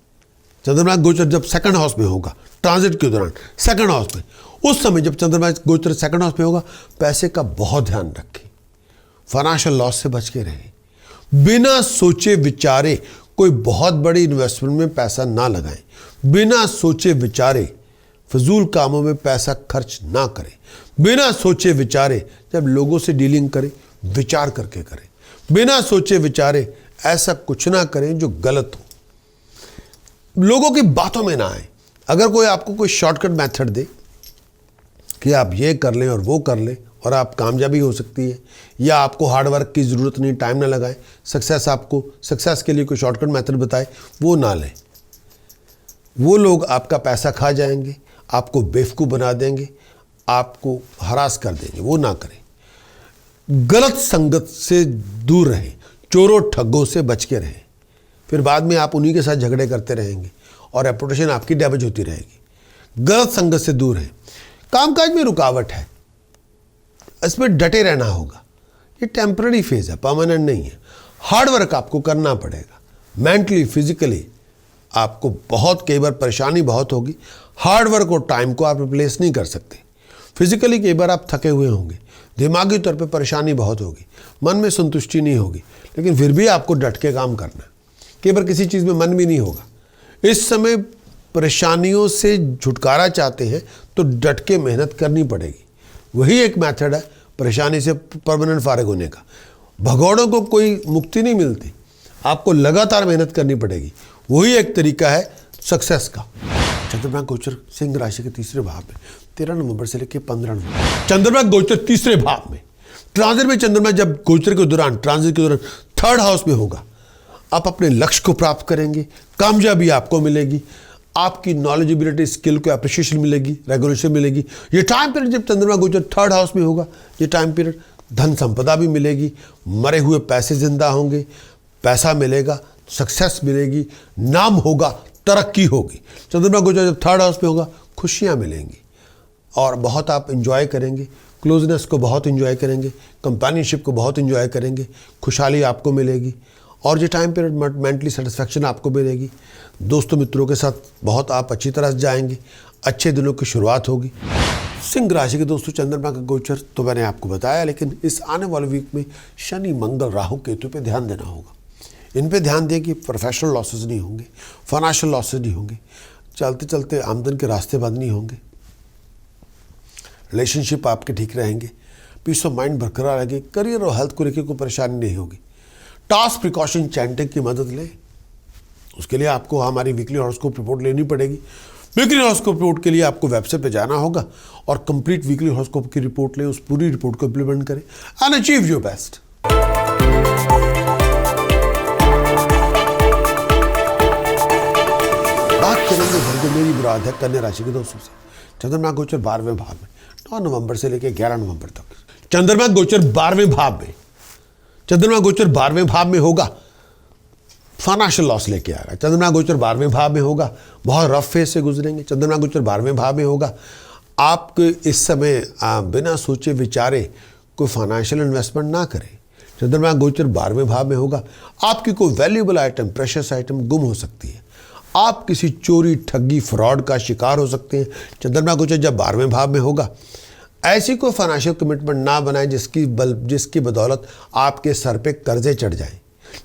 चंद्रमा गोचर जब सेकंड हाउस में होगा ट्रांजिट के दौरान सेकंड हाउस में, उस समय जब चंद्रमा गोचर सेकंड हाउस में होगा पैसे का बहुत ध्यान रखें, फाइनेंशियल लॉस से बच के रहें, बिना सोचे विचारे कोई बहुत बड़ी इन्वेस्टमेंट में पैसा ना लगाएं, बिना सोचे विचारे फजूल कामों में पैसा खर्च ना करें, बिना सोचे विचारे जब लोगों से डीलिंग करें विचार करके करें, बिना सोचे विचारे ऐसा कुछ ना करें जो गलत हो, लोगों की बातों में ना आए। अगर कोई आपको कोई शॉर्टकट मेथड दे कि आप ये कर लें और वो कर लें और आप कामयाबी हो सकती है, या आपको हार्ड वर्क की ज़रूरत नहीं, टाइम ना लगाएं, सक्सेस के लिए कोई शॉर्टकट मेथड बताए, वो ना लें। वो लोग आपका पैसा खा जाएंगे, आपको बेवकूफ़ बना देंगे, आपको हरास कर देंगे, वो ना करें। गलत संगत से दूर रहें, चोरों ठग्गों से बच के रहें, फिर बाद में आप उन्हीं के साथ झगड़े करते रहेंगे और रेपुटेशन आपकी डैमेज होती रहेगी। गलत संगत से दूर रहें। कामकाज में रुकावट है, इसमें डटे रहना होगा, ये टेम्पररी फेज है, परमानेंट नहीं है। हार्ड वर्क आपको करना पड़ेगा, मेंटली फिजिकली आपको बहुत कई बार परेशानी बहुत होगी। हार्ड वर्क और टाइम को आप रिप्लेस नहीं कर सकते। फिजिकली कई बार आप थके हुए होंगे, दिमागी तौर पे परेशानी बहुत होगी, मन में संतुष्टि नहीं होगी, लेकिन फिर भी आपको डट के काम करना है। कई बार किसी चीज़ में मन भी नहीं होगा। इस समय परेशानियों से छुटकारा चाहते हैं तो डट के मेहनत करनी पड़ेगी। वही एक मेथड है परेशानी से परमानेंट फारिग होने का। भगौड़ों को कोई मुक्ति नहीं मिलती, आपको लगातार मेहनत करनी पड़ेगी। वही एक तरीका है सक्सेस का। चंद्रमा गोचर सिंह राशि के तीसरे भाव में 13 नवंबर से लेकर 15 नवंबर। चंद्रमा गोचर तीसरे भाव में ट्रांजिट में, चंद्रमा जब गोचर के दौरान ट्रांजिट के दौरान थर्ड हाउस में होगा, आप अपने लक्ष्य को प्राप्त करेंगे, कामयाबी आपको मिलेगी, आपकी नॉलेजेबिलिटी स्किल को अप्रिशिएशन मिलेगी, रेगुलेशन मिलेगी। ये टाइम पीरियड जब चंद्रमा गोचर थर्ड हाउस में होगा, ये टाइम पीरियड धन संपदा भी मिलेगी, मरे हुए पैसे जिंदा होंगे, पैसा मिलेगा, सक्सेस मिलेगी, नाम होगा, तरक्की होगी। चंद्रमा गोचर जब थर्ड हाउस में होगा खुशियाँ मिलेंगी और बहुत आप इंजॉय करेंगे, क्लोजनेस को बहुत इंजॉय करेंगे, कंपेनियनशिप को बहुत इंजॉय करेंगे, खुशहाली आपको मिलेगी। और ये टाइम पीरियड मेंटली सेटिस्फैक्शन आपको मिलेगी, दोस्तों मित्रों के साथ बहुत आप अच्छी तरह से जाएंगे, अच्छे दिनों की शुरुआत होगी। सिंह राशि के दोस्तों चंद्रमा का गोचर तो मैंने आपको बताया, लेकिन इस आने वाले वीक में शनि मंगल राहु केतु पे ध्यान देना होगा। इन पे ध्यान दें कि प्रोफेशनल लॉसेज नहीं होंगे, फाइनेंशियल लॉसेज नहीं होंगे, चलते चलते आमदन के रास्ते बंद नहीं होंगे, रिलेशनशिप आपके ठीक रहेंगे, पीस ऑफ माइंड बरकरार रहेगी, करियर और हेल्थ को लेकर कोई परेशानी नहीं होगी। टास्क प्रिकॉशन चैंटिंग की मदद लें, उसके लिए आपको हमारी वीकली हॉरोस्कोप रिपोर्ट लेनी पड़ेगी। वीकली हॉरोस्कोप रिपोर्ट के लिए आपको वेबसाइट पे जाना होगा और कंप्लीट वीकली हॉरोस्कोप की रिपोर्ट लें, उस पूरी रिपोर्ट को इम्प्लीमेंट करें एंड अचीव योर बेस्ट। बात करेंगे घर जो मेरी मुराद है कन्या राशि के दोस्तों से। चंद्रमा गोचर 12वें भाव में 9 नवंबर से लेकर 11 नवंबर तक। चंद्रमा गोचर 12वें भाव में, चंद्रमा गोचर 12वें भाव में होगा फाइनेंशियल लॉस लेके आएगा। चंद्रमा गोचर 12वें भाव में होगा, बहुत रफ फेज से गुजरेंगे। चंद्रमा गोचर 12वें भाव में होगा, आप इस समय बिना सोचे विचारे कोई फाइनेंशियल इन्वेस्टमेंट ना करें। चंद्रमा गोचर 12वें भाव में होगा, आपकी कोई वैल्यूएबल आइटम, प्रेशियस आइटम गुम हो सकती है। आप किसी चोरी, ठगी, फ्रॉड का शिकार हो सकते हैं। चंद्रमा गोचर जब 12वें भाव में होगा, ऐसी कोई फाइनेंशियल कमिटमेंट ना बनाए जिसकी बदौलत आपके सर पे कर्जे चढ़ जाएं।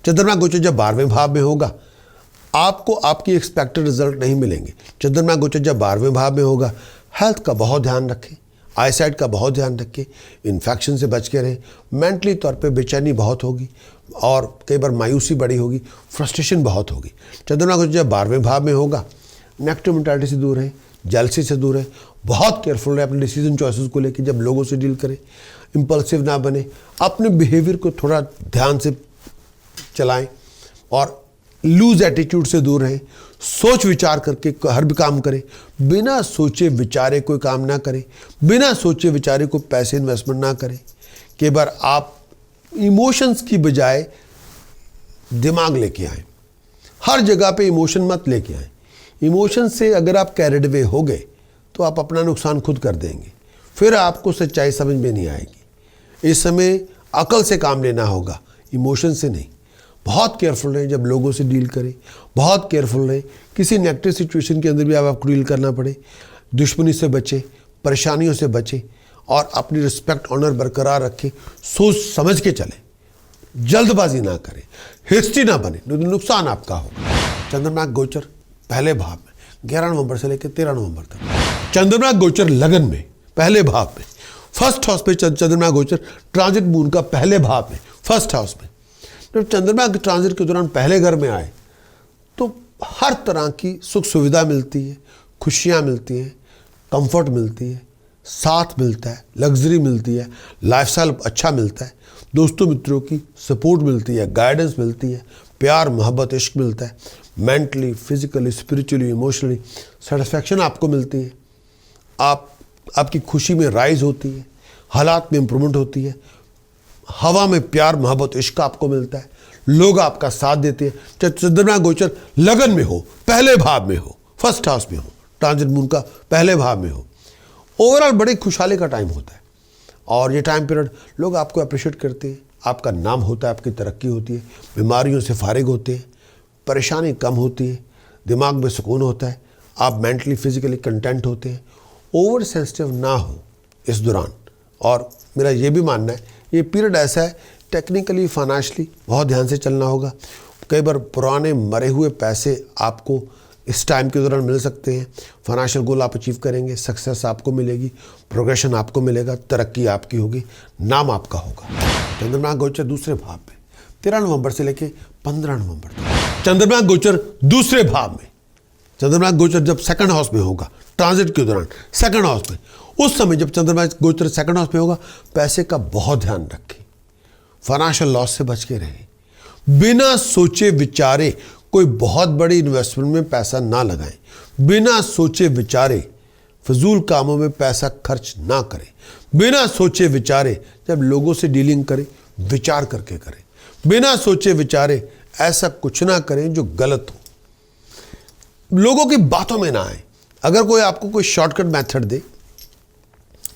चंद्रमा गोचर जब 12वें भाव में होगा, आपको आपकी एक्सपेक्टेड रिजल्ट नहीं मिलेंगे। चंद्रमा गोचर जब 12वें भाव में होगा, हेल्थ का बहुत ध्यान रखें, आईसाइट का बहुत ध्यान रखें, इन्फेक्शन से बच के रहें। मेंटली तौर पे बेचैनी बहुत होगी और कई बार मायूसी बड़ी होगी, फ्रस्ट्रेशन बहुत होगी। चंद्रमा गोचर जब 12वें भाव में होगा, नेगेटिव मेंटालिटी से दूर रहें, जेलसी से दूर रहें, बहुत केयरफुल रहें अपने डिसीजन चॉइसेस को लेकर। जब लोगों से डील करें, इम्पल्सिव ना बने, अपने बिहेवियर को थोड़ा ध्यान से चलाएं और लूज एटीट्यूड से दूर रहें। सोच विचार करके हर भी काम करें, बिना सोचे विचारे कोई काम ना करें, बिना सोचे विचारे कोई पैसे इन्वेस्टमेंट ना करें। कई बार आप इमोशंस की बजाय दिमाग लेके आए, हर जगह पे इमोशन मत लेके आए। इमोशन से अगर आप कैरिड अवे हो गए तो आप अपना नुकसान खुद कर देंगे, फिर आपको सच्चाई समझ में नहीं आएगी। इस समय अकल से काम लेना होगा, इमोशन से नहीं। बहुत केयरफुल रहें जब लोगों से डील करें, बहुत केयरफुल रहें। किसी नेगेटिव सिचुएशन के अंदर भी आपको डील करना पड़े, दुश्मनी से बचें, परेशानियों से बचें और अपनी रिस्पेक्ट, ऑनर बरकरार रखें। सोच समझ के चलें, जल्दबाजी ना करें, हिस्ट्री ना बने, नुकसान आपका होगा। चंद्रमा गोचर पहले भाव में 11 नवंबर से लेकर 13 नवंबर तक। चंद्रमा गोचर लगन में पहले भाव में, फर्स्ट हाउस पे चंद्रमा गोचर ट्रांजिट मून का पहले भाव में, फर्स्ट हाउस में। जब चंद्रमा के ट्रांजिट के दौरान पहले घर में आए तो हर तरह की सुख सुविधा मिलती है, खुशियाँ मिलती हैं, कंफर्ट मिलती है, साथ मिलता है, लग्जरी मिलती है, लाइफस्टाइल अच्छा मिलता है, दोस्तों मित्रों की सपोर्ट मिलती है, गाइडेंस मिलती है, प्यार मोहब्बत इश्क मिलता है, mentally, physically, spiritually, emotionally satisfaction आपको मिलती है। आपकी खुशी में राइज होती है, हालात में इम्प्रूवमेंट होती है, हवा में प्यार मोहब्बत इश्क आपको मिलता है, लोग आपका साथ देते हैं। चाहे चंद्रमा गोचर लगन में हो, पहले भाव में हो, फर्स्ट हाउस में हो, ट्रांजिट मून का पहले भाव में हो, ओवरऑल बड़ी खुशहाली का टाइम होता है। और ये टाइम पीरियड लोग आपको अप्रिशिएट करते हैं, आपका नाम होता है, आपकी तरक्की होती है, बीमारियों से फारिग होते हैं, परेशानी कम होती है, दिमाग में सुकून होता है, आप मेंटली फिजिकली कंटेंट होते हैं। ओवर सेंसिटिव ना हो इस दौरान। और मेरा ये भी मानना है ये पीरियड ऐसा है, टेक्निकली फाइनेंशियली बहुत ध्यान से चलना होगा। कई बार पुराने मरे हुए पैसे आपको इस टाइम के दौरान मिल सकते हैं। फाइनेंशियल गोल आप अचीव करेंगे, सक्सेस आपको मिलेगी, प्रोग्रेशन आपको मिलेगा, तरक्की आपकी होगी, नाम आपका होगा। चंद्रमा गोचर दूसरे भाव में 13 नवंबर से लेकर 15 नवंबर तक। चंद्रमा गोचर दूसरे भाव में, चंद्रमा गोचर जब सेकंड हाउस में होगा ट्रांजिट के दौरान, सेकंड हाउस में, उस समय जब चंद्रमा गोचर सेकंड हाउस में होगा, पैसे का बहुत ध्यान रखें, फाइनेंशियल लॉस से बच के रहें, बिना सोचे विचारे कोई बहुत बड़ी इन्वेस्टमेंट में पैसा ना लगाएं, बिना सोचे विचारे फजूल कामों में पैसा खर्च ना करें, बिना सोचे विचारे जब लोगों से डीलिंग करें विचार करके करें, बिना सोचे विचारे ऐसा कुछ ना करें जो गलत हो, लोगों की बातों में ना आए। अगर कोई आपको कोई शॉर्टकट मेथड दे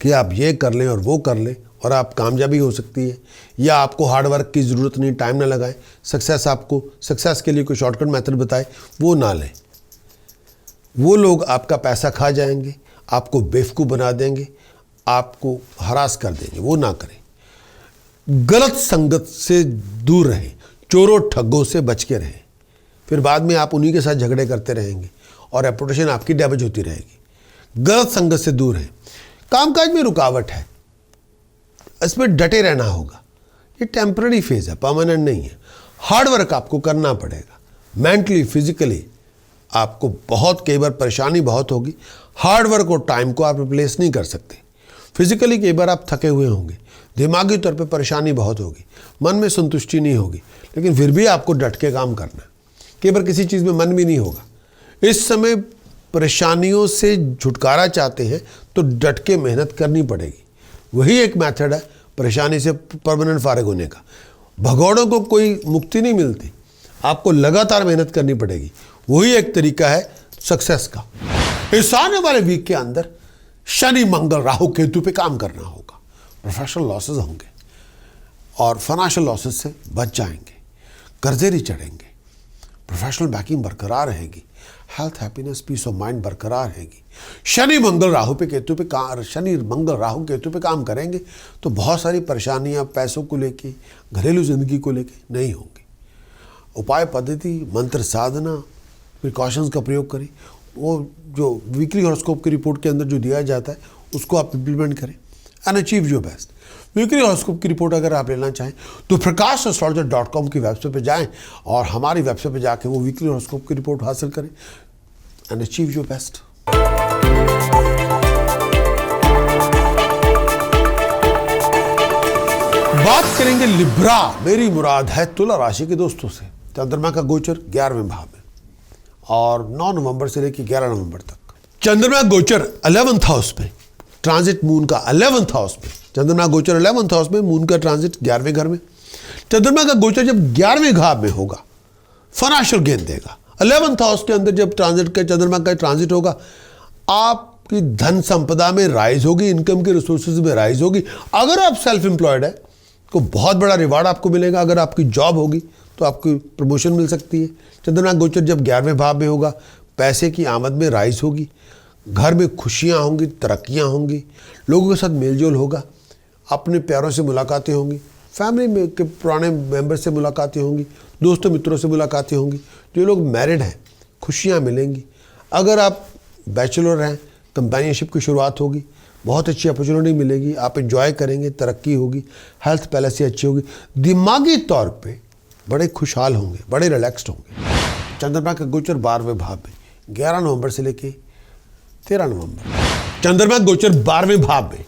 कि आप ये कर लें और वो कर लें और आप कामयाबी हो सकती है, या आपको हार्ड वर्क की ज़रूरत नहीं, टाइम ना लगाएं, सक्सेस के लिए कोई शॉर्टकट मेथड बताए, वो ना लें। वो लोग आपका पैसा खा जाएंगे, आपको बेवकूफ़ बना देंगे, आपको हरास कर देंगे, वो ना करें। गलत संगत से दूर रहें, चोरों ठग्गों से बच के रहें, फिर बाद में आप उन्हीं के साथ झगड़े करते रहेंगे और रेपुटेशन आपकी डैमेज होती रहेगी। गलत संगत से दूर रहें। कामकाज में रुकावट है, इसमें डटे रहना होगा, ये टेम्पररी फेज है, परमानेंट नहीं है। हार्ड वर्क आपको करना पड़ेगा, मेंटली फिजिकली आपको बहुत, कई बार परेशानी बहुत होगी। हार्ड वर्क और टाइम को आप रिप्लेस नहीं कर सकते। फिजिकली कई बार आप थके हुए होंगे, दिमागी तौर पे परेशानी बहुत होगी, मन में संतुष्टि नहीं होगी, लेकिन फिर भी आपको डट के काम करना है। कई बार किसी चीज़ में मन भी नहीं होगा। इस समय परेशानियों से छुटकारा चाहते हैं तो डट के मेहनत करनी पड़ेगी। वही एक मेथड है परेशानी से परमानेंट फारिग होने का। भगौड़ों को कोई मुक्ति नहीं मिलती। आपको लगातार मेहनत करनी पड़ेगी, वही एक तरीका है सक्सेस का। इस आने वाले वीक के अंदर शनि मंगल राहु केतु पे काम करना होगा। प्रोफेशनल लॉसेस होंगे और फाइनेंशियल लॉसेस से बच जाएंगे, कर्जे नहीं चढ़ेंगे, प्रोफेशनल बैकिंग बरकरार रहेगी, health happiness piece of mind बरकरार रहेगी। शनि मंगल राहु केतु पे काम करेंगे तो बहुत सारी परेशानियां पैसों को लेके, घरेलू जिंदगी को लेके नहीं होंगी। उपाय पद्धति, मंत्र साधना, प्रिकॉशंस का प्रयोग करें। वो जो वीकली हॉरोस्कोप की रिपोर्ट के अंदर जो दिया जाता है उसको आप इम्प्लीमेंट करें and achieve your best. Weekly horoscope की रिपोर्ट अगर आप लेना चाहें तो prakash.com की वेबसाइट पे जाएं और हमारी वेबसाइट पे जाके वो वीकली हॉरोस्कोप की रिपोर्ट हासिल करें एंड अचीव योर बेस्ट। बात करेंगे लिब्रा, मेरी मुराद है तुला राशि के दोस्तों से। चंद्रमा का गोचर 11वें भाव में और 9 नवंबर से लेकर 11 नवंबर तक। चंद्रमा गोचर 11th हाउस में, ट्रांजिट मून का 11th हाउस में। चंद्रमा गोचर 11th हाउस में, मून का ट्रांजिट 11वें घर में। चंद्रमा का गोचर जब 11वें भाव में होगा फाइनेंशियल गेन देगा। 11th हाउस के अंदर जब ट्रांजिट का चंद्रमा का ट्रांजिट होगा, आपकी धन संपदा में राइज होगी, इनकम के रिसोर्सेज में राइज होगी। अगर आप सेल्फ एम्प्लॉयड है तो बहुत बड़ा रिवार्ड आपको मिलेगा। अगर आपकी जॉब होगी तो आपको प्रमोशन मिल सकती है। चंद्रमा गोचर जब 11वें भाव में होगा, पैसे की आमद में राइज होगी, घर में खुशियां होंगी, तरक्कियां होंगी, लोगों के साथ मेलजोल होगा, अपने प्यारों से मुलाकातें होंगी, फैमिली में के पुराने मेंबर से मुलाकातें होंगी, दोस्तों मित्रों से मुलाकातें होंगी। जो लोग मैरिड हैं खुशियां मिलेंगी। अगर आप बैचलर हैं कंपेनियनशिप की शुरुआत होगी, बहुत अच्छी अपॉर्चुनिटी मिलेगी, आप एंजॉय करेंगे, तरक्की होगी, हेल्थ पहले से अच्छी होगी, दिमागी तौर पे बड़े खुशहाल होंगे, बड़े रिलैक्स्ड होंगे। चंद्रमा का गोचर 12वें भाव में 11 नवंबर से लेके 13 नवंबर। चंद्रमा गोचर 12वें भाव में,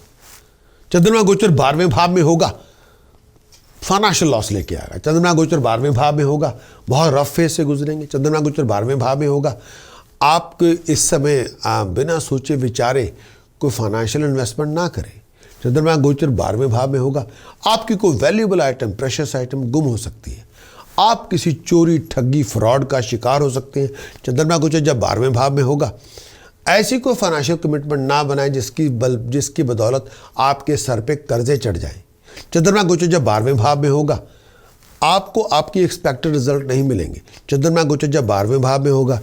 चंद्रमा गोचर 12वें भाव में होगा, फाइनेंशियल लॉस लेके आएगा। चंद्रमा गोचर 12वें भाव में होगा, बहुत रफ फेज से गुजरेंगे। चंद्रमा गोचर 12वें भाव में होगा, आपके इस समय बिना सोचे विचारे कोई फाइनेंशियल इन्वेस्टमेंट ना करें। चंद्रमा गोचर 12वें भाव में होगा, आपकी कोई वैल्यूएबल आइटम, प्रेशियस आइटम गुम हो सकती है। आप किसी चोरी, ठगी, फ्रॉड का शिकार हो सकते हैं। चंद्रमा गोचर जब 12वें भाव में होगा, ऐसी कोई फाइनेंशियल कमिटमेंट ना बनाएं जिसकी बदौलत आपके सर पे कर्जे चढ़ जाएं। चंद्रमा गोचर जब 12वें भाव में होगा, आपको आपकी एक्सपेक्टेड रिजल्ट नहीं मिलेंगे। चंद्रमा गोचर जब 12वें भाव में होगा,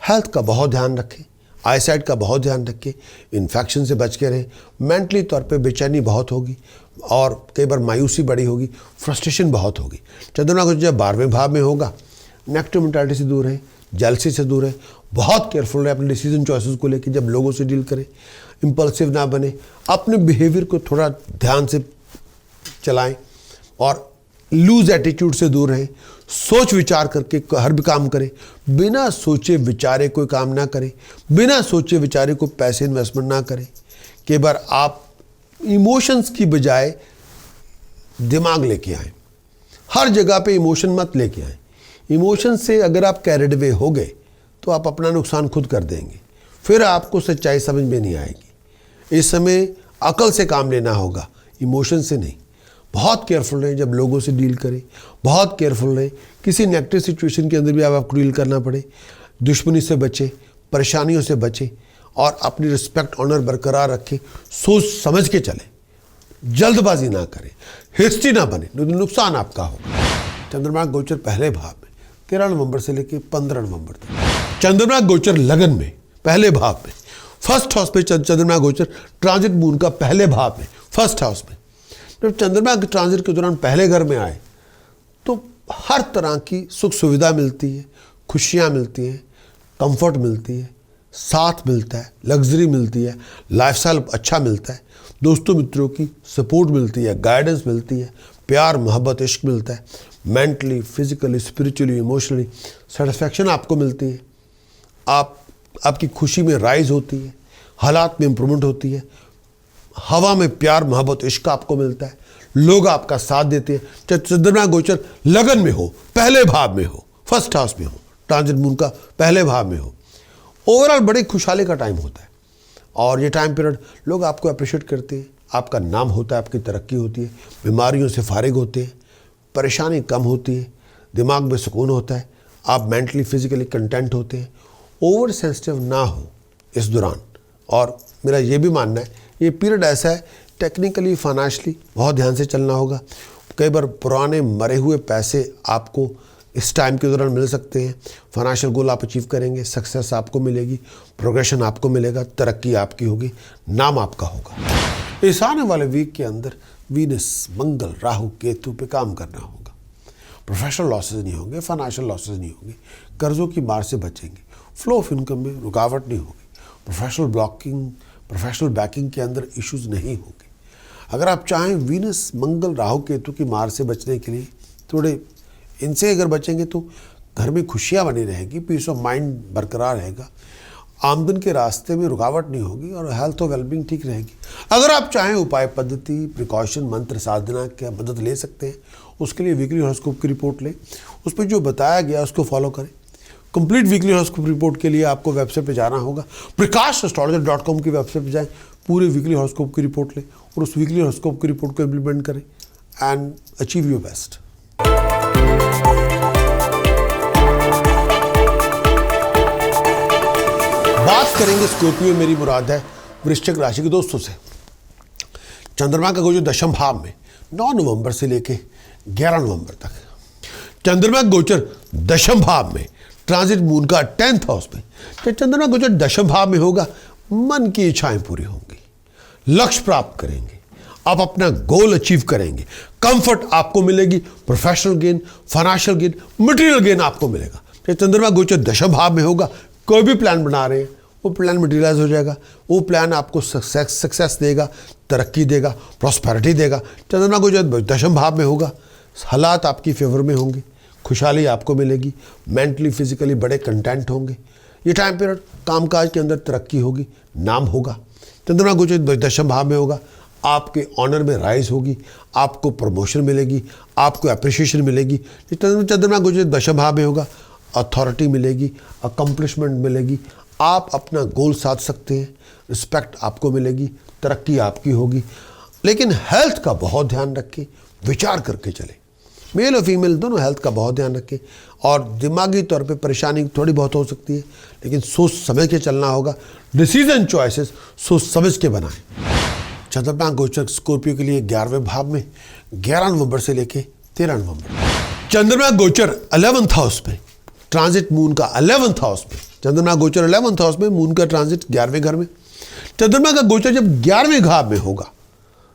हेल्थ का बहुत ध्यान रखें, आईसाइट का बहुत ध्यान रखें, इन्फेक्शन से बच के रहें। मेंटली तौर पे बेचैनी बहुत होगी और कई बार मायूसी बड़ी होगी, फ्रस्ट्रेशन बहुत होगी। चंद्रमा गोचर जब 12वें भाव में होगा, नेगेटिव मेंटालिटी से दूर रहें, जेलसी से दूर रहें, बहुत केयरफुल रहे अपने डिसीजन चॉइसेस को लेकर। जब लोगों से डील करें, इम्पल्सिव ना बने, अपने बिहेवियर को थोड़ा ध्यान से चलाएं और लूज एटीट्यूड से दूर रहें। सोच विचार करके हर भी काम करें, बिना सोचे विचारे कोई काम ना करें, बिना सोचे विचारे कोई पैसे इन्वेस्टमेंट ना करें। कई बार आप इमोशंस की बजाय दिमाग लेके आएँ, हर जगह पे इमोशन मत लेके आएँ। इमोशन से अगर आप कैरिड अवे हो गए तो आप अपना नुकसान खुद कर देंगे, फिर आपको सच्चाई समझ में नहीं आएगी। इस समय अकल से काम लेना होगा, इमोशन से नहीं। बहुत केयरफुल रहें जब लोगों से डील करें, बहुत केयरफुल रहें किसी नेगेटिव सिचुएशन के अंदर भी आपको डील करना पड़े। दुश्मनी से बचें, परेशानियों से बचें और अपनी रिस्पेक्ट, ऑनर बरकरार रखें। सोच समझ के चलें, जल्दबाजी ना करें, हिस्ट्री ना बने, नुकसान आपका होगा। चंद्रमा गोचर पहले भाव में 13 नवंबर से लेकर 15 नवंबर तक। चंद्रमा गोचर लगन में, पहले भाव में, फर्स्ट हाउस में चंद्रमा गोचर, ट्रांजिट मून का पहले भाव में, फर्स्ट हाउस में। जब चंद्रमा के ट्रांजिट के दौरान पहले घर में आए तो हर तरह की सुख सुविधा मिलती है, खुशियाँ मिलती हैं, कंफर्ट मिलती है, साथ मिलता है, लग्जरी मिलती है, लाइफस्टाइल अच्छा मिलता है, दोस्तों मित्रों की सपोर्ट मिलती है, गाइडेंस मिलती है, प्यार मोहब्बत इश्क मिलता है, mentally, physically, spiritually, emotionally satisfaction आपको मिलती है। आपकी खुशी में राइज होती है, हालात में इम्प्रूवमेंट होती है, हवा में प्यार मोहब्बत इश्क आपको मिलता है, लोग आपका साथ देते हैं। चाहे चंद्रमा गोचर लगन में हो, पहले भाव में हो, फर्स्ट हाउस में हो, ट्रांजिट मून का पहले भाव में हो, ओवरऑल बड़ी खुशहाली का टाइम होता है। और ये टाइम पीरियड लोग आपको अप्रिशिएट करते हैं, आपका नाम होता है, आपकी तरक्की होती है, बीमारियों से फारिग होते हैं, परेशानी कम होती है, दिमाग में सुकून होता है, आप मेंटली फिजिकली कंटेंट होते हैं, ओवर सेंसिटिव ना हो इस दौरान। और मेरा ये भी मानना है ये पीरियड ऐसा है टेक्निकली फाइनेंशियली बहुत ध्यान से चलना होगा। कई बार पुराने मरे हुए पैसे आपको इस टाइम के दौरान मिल सकते हैं। फाइनेंशियल गोल आप अचीव करेंगे, सक्सेस आपको मिलेगी, प्रोग्रेशन आपको मिलेगा, तरक्की आपकी होगी, नाम आपका होगा। इस आने वाले वीक के अंदर वीनस, मंगल, राहु, केतु पे काम करना होगा। प्रोफेशनल लॉसेज नहीं होंगे, फाइनेंशियल लॉसेज नहीं होंगे, कर्जों की मार से बचेंगे, फ्लो ऑफ इनकम में रुकावट नहीं होगी, प्रोफेशनल ब्लॉकिंग, प्रोफेशनल बैकिंग के अंदर इश्यूज नहीं होंगे। अगर आप चाहें वीनस, मंगल, राहु, केतु की मार से बचने के लिए थोड़े इनसे अगर बचेंगे तो घर में खुशियाँ बनी रहेगी, पीस ऑफ माइंड बरकरार रहेगा, आमदन के रास्ते में रुकावट नहीं होगी और हेल्थ और वेलबींग ठीक रहेगी। अगर आप चाहें उपाय पद्धति, प्रिकॉशन, मंत्र साधना की मदद ले सकते हैं। उसके लिए वीकली हॉरोस्कोप की रिपोर्ट लें, उस पर जो बताया गया उसको फॉलो करें। कंप्लीट वीकली हॉरोस्कोप रिपोर्ट के लिए आपको वेबसाइट पे जाना होगा, prakash.astrologer.com की वेबसाइट पे जाएं, पूरे वीकली हॉरोस्कोप की रिपोर्ट लें और उस वीकली हॉरोस्कोप की रिपोर्ट को इम्प्लीमेंट करें एंड अचीव योर बेस्ट। बात करेंगे स्कॉर्पियो, मेरी मुराद है वृश्चिक राशि के दोस्तों से। चंद्रमा का गोचर दशम भाव में 9 नवंबर से लेके 11 नवंबर तक। चंद्रमा गोचर दशम भाव में, ट्रांजिट मून का 10th हाउस में। जब चंद्रमा गोचर दशम भाव में होगा, मन की इच्छाएं पूरी होंगी, लक्ष्य प्राप्त करेंगे, आप अपना गोल अचीव करेंगे, कंफर्ट आपको मिलेगी, professional gain, financial gain, material gain आपको मिलेगा। जब चंद्रमा गोचर दशम भाव में होगा, कोई भी प्लान बना रहे हैं वो प्लान मटेरियलाइज हो जाएगा, वो प्लान आपको सक्सेस देगा, तरक्की देगा, प्रॉस्पेरिटी देगा। चंद्रमा गोचर दशम भाव में होगा, हालात आपकी फेवर में होंगे, खुशहाली आपको मिलेगी, मेंटली फिजिकली बड़े कंटेंट होंगे। ये टाइम पीरियड कामकाज के अंदर तरक्की होगी, नाम होगा। चंद्रमा गोचर दशम भाव में होगा, आपके ऑनर में राइज होगी, आपको प्रमोशन मिलेगी, आपको अप्रिशिएशन मिलेगी। चंद्रमा गोचर दशम भाव में होगा, अथॉरिटी मिलेगी, अकम्पलिशमेंट मिलेगी, आप अपना गोल साध सकते हैं, रिस्पेक्ट आपको मिलेगी, तरक्की आपकी होगी। लेकिन हेल्थ का बहुत ध्यान रखें, विचार करके चलें। मेल और फीमेल दोनों हेल्थ का बहुत ध्यान रखें और दिमागी तौर पे परेशानी थोड़ी बहुत हो सकती है, लेकिन सोच समझ के चलना होगा। डिसीजन चॉइसेस सोच समझ के बनाएं। चंद्रमा गोचर स्कॉर्पियो के लिए 11वें भाव में 11 नवंबर से लेके 13 नवंबर। चंद्रमा गोचर 11th हाउस में, ट्रांजिट मून का 11th हाउस में। चंद्रमा गोचर 11th हाउस में, मून का ट्रांजिट 11वें घर में। चंद्रमा का गोचर जब 11वें भाव में होगा,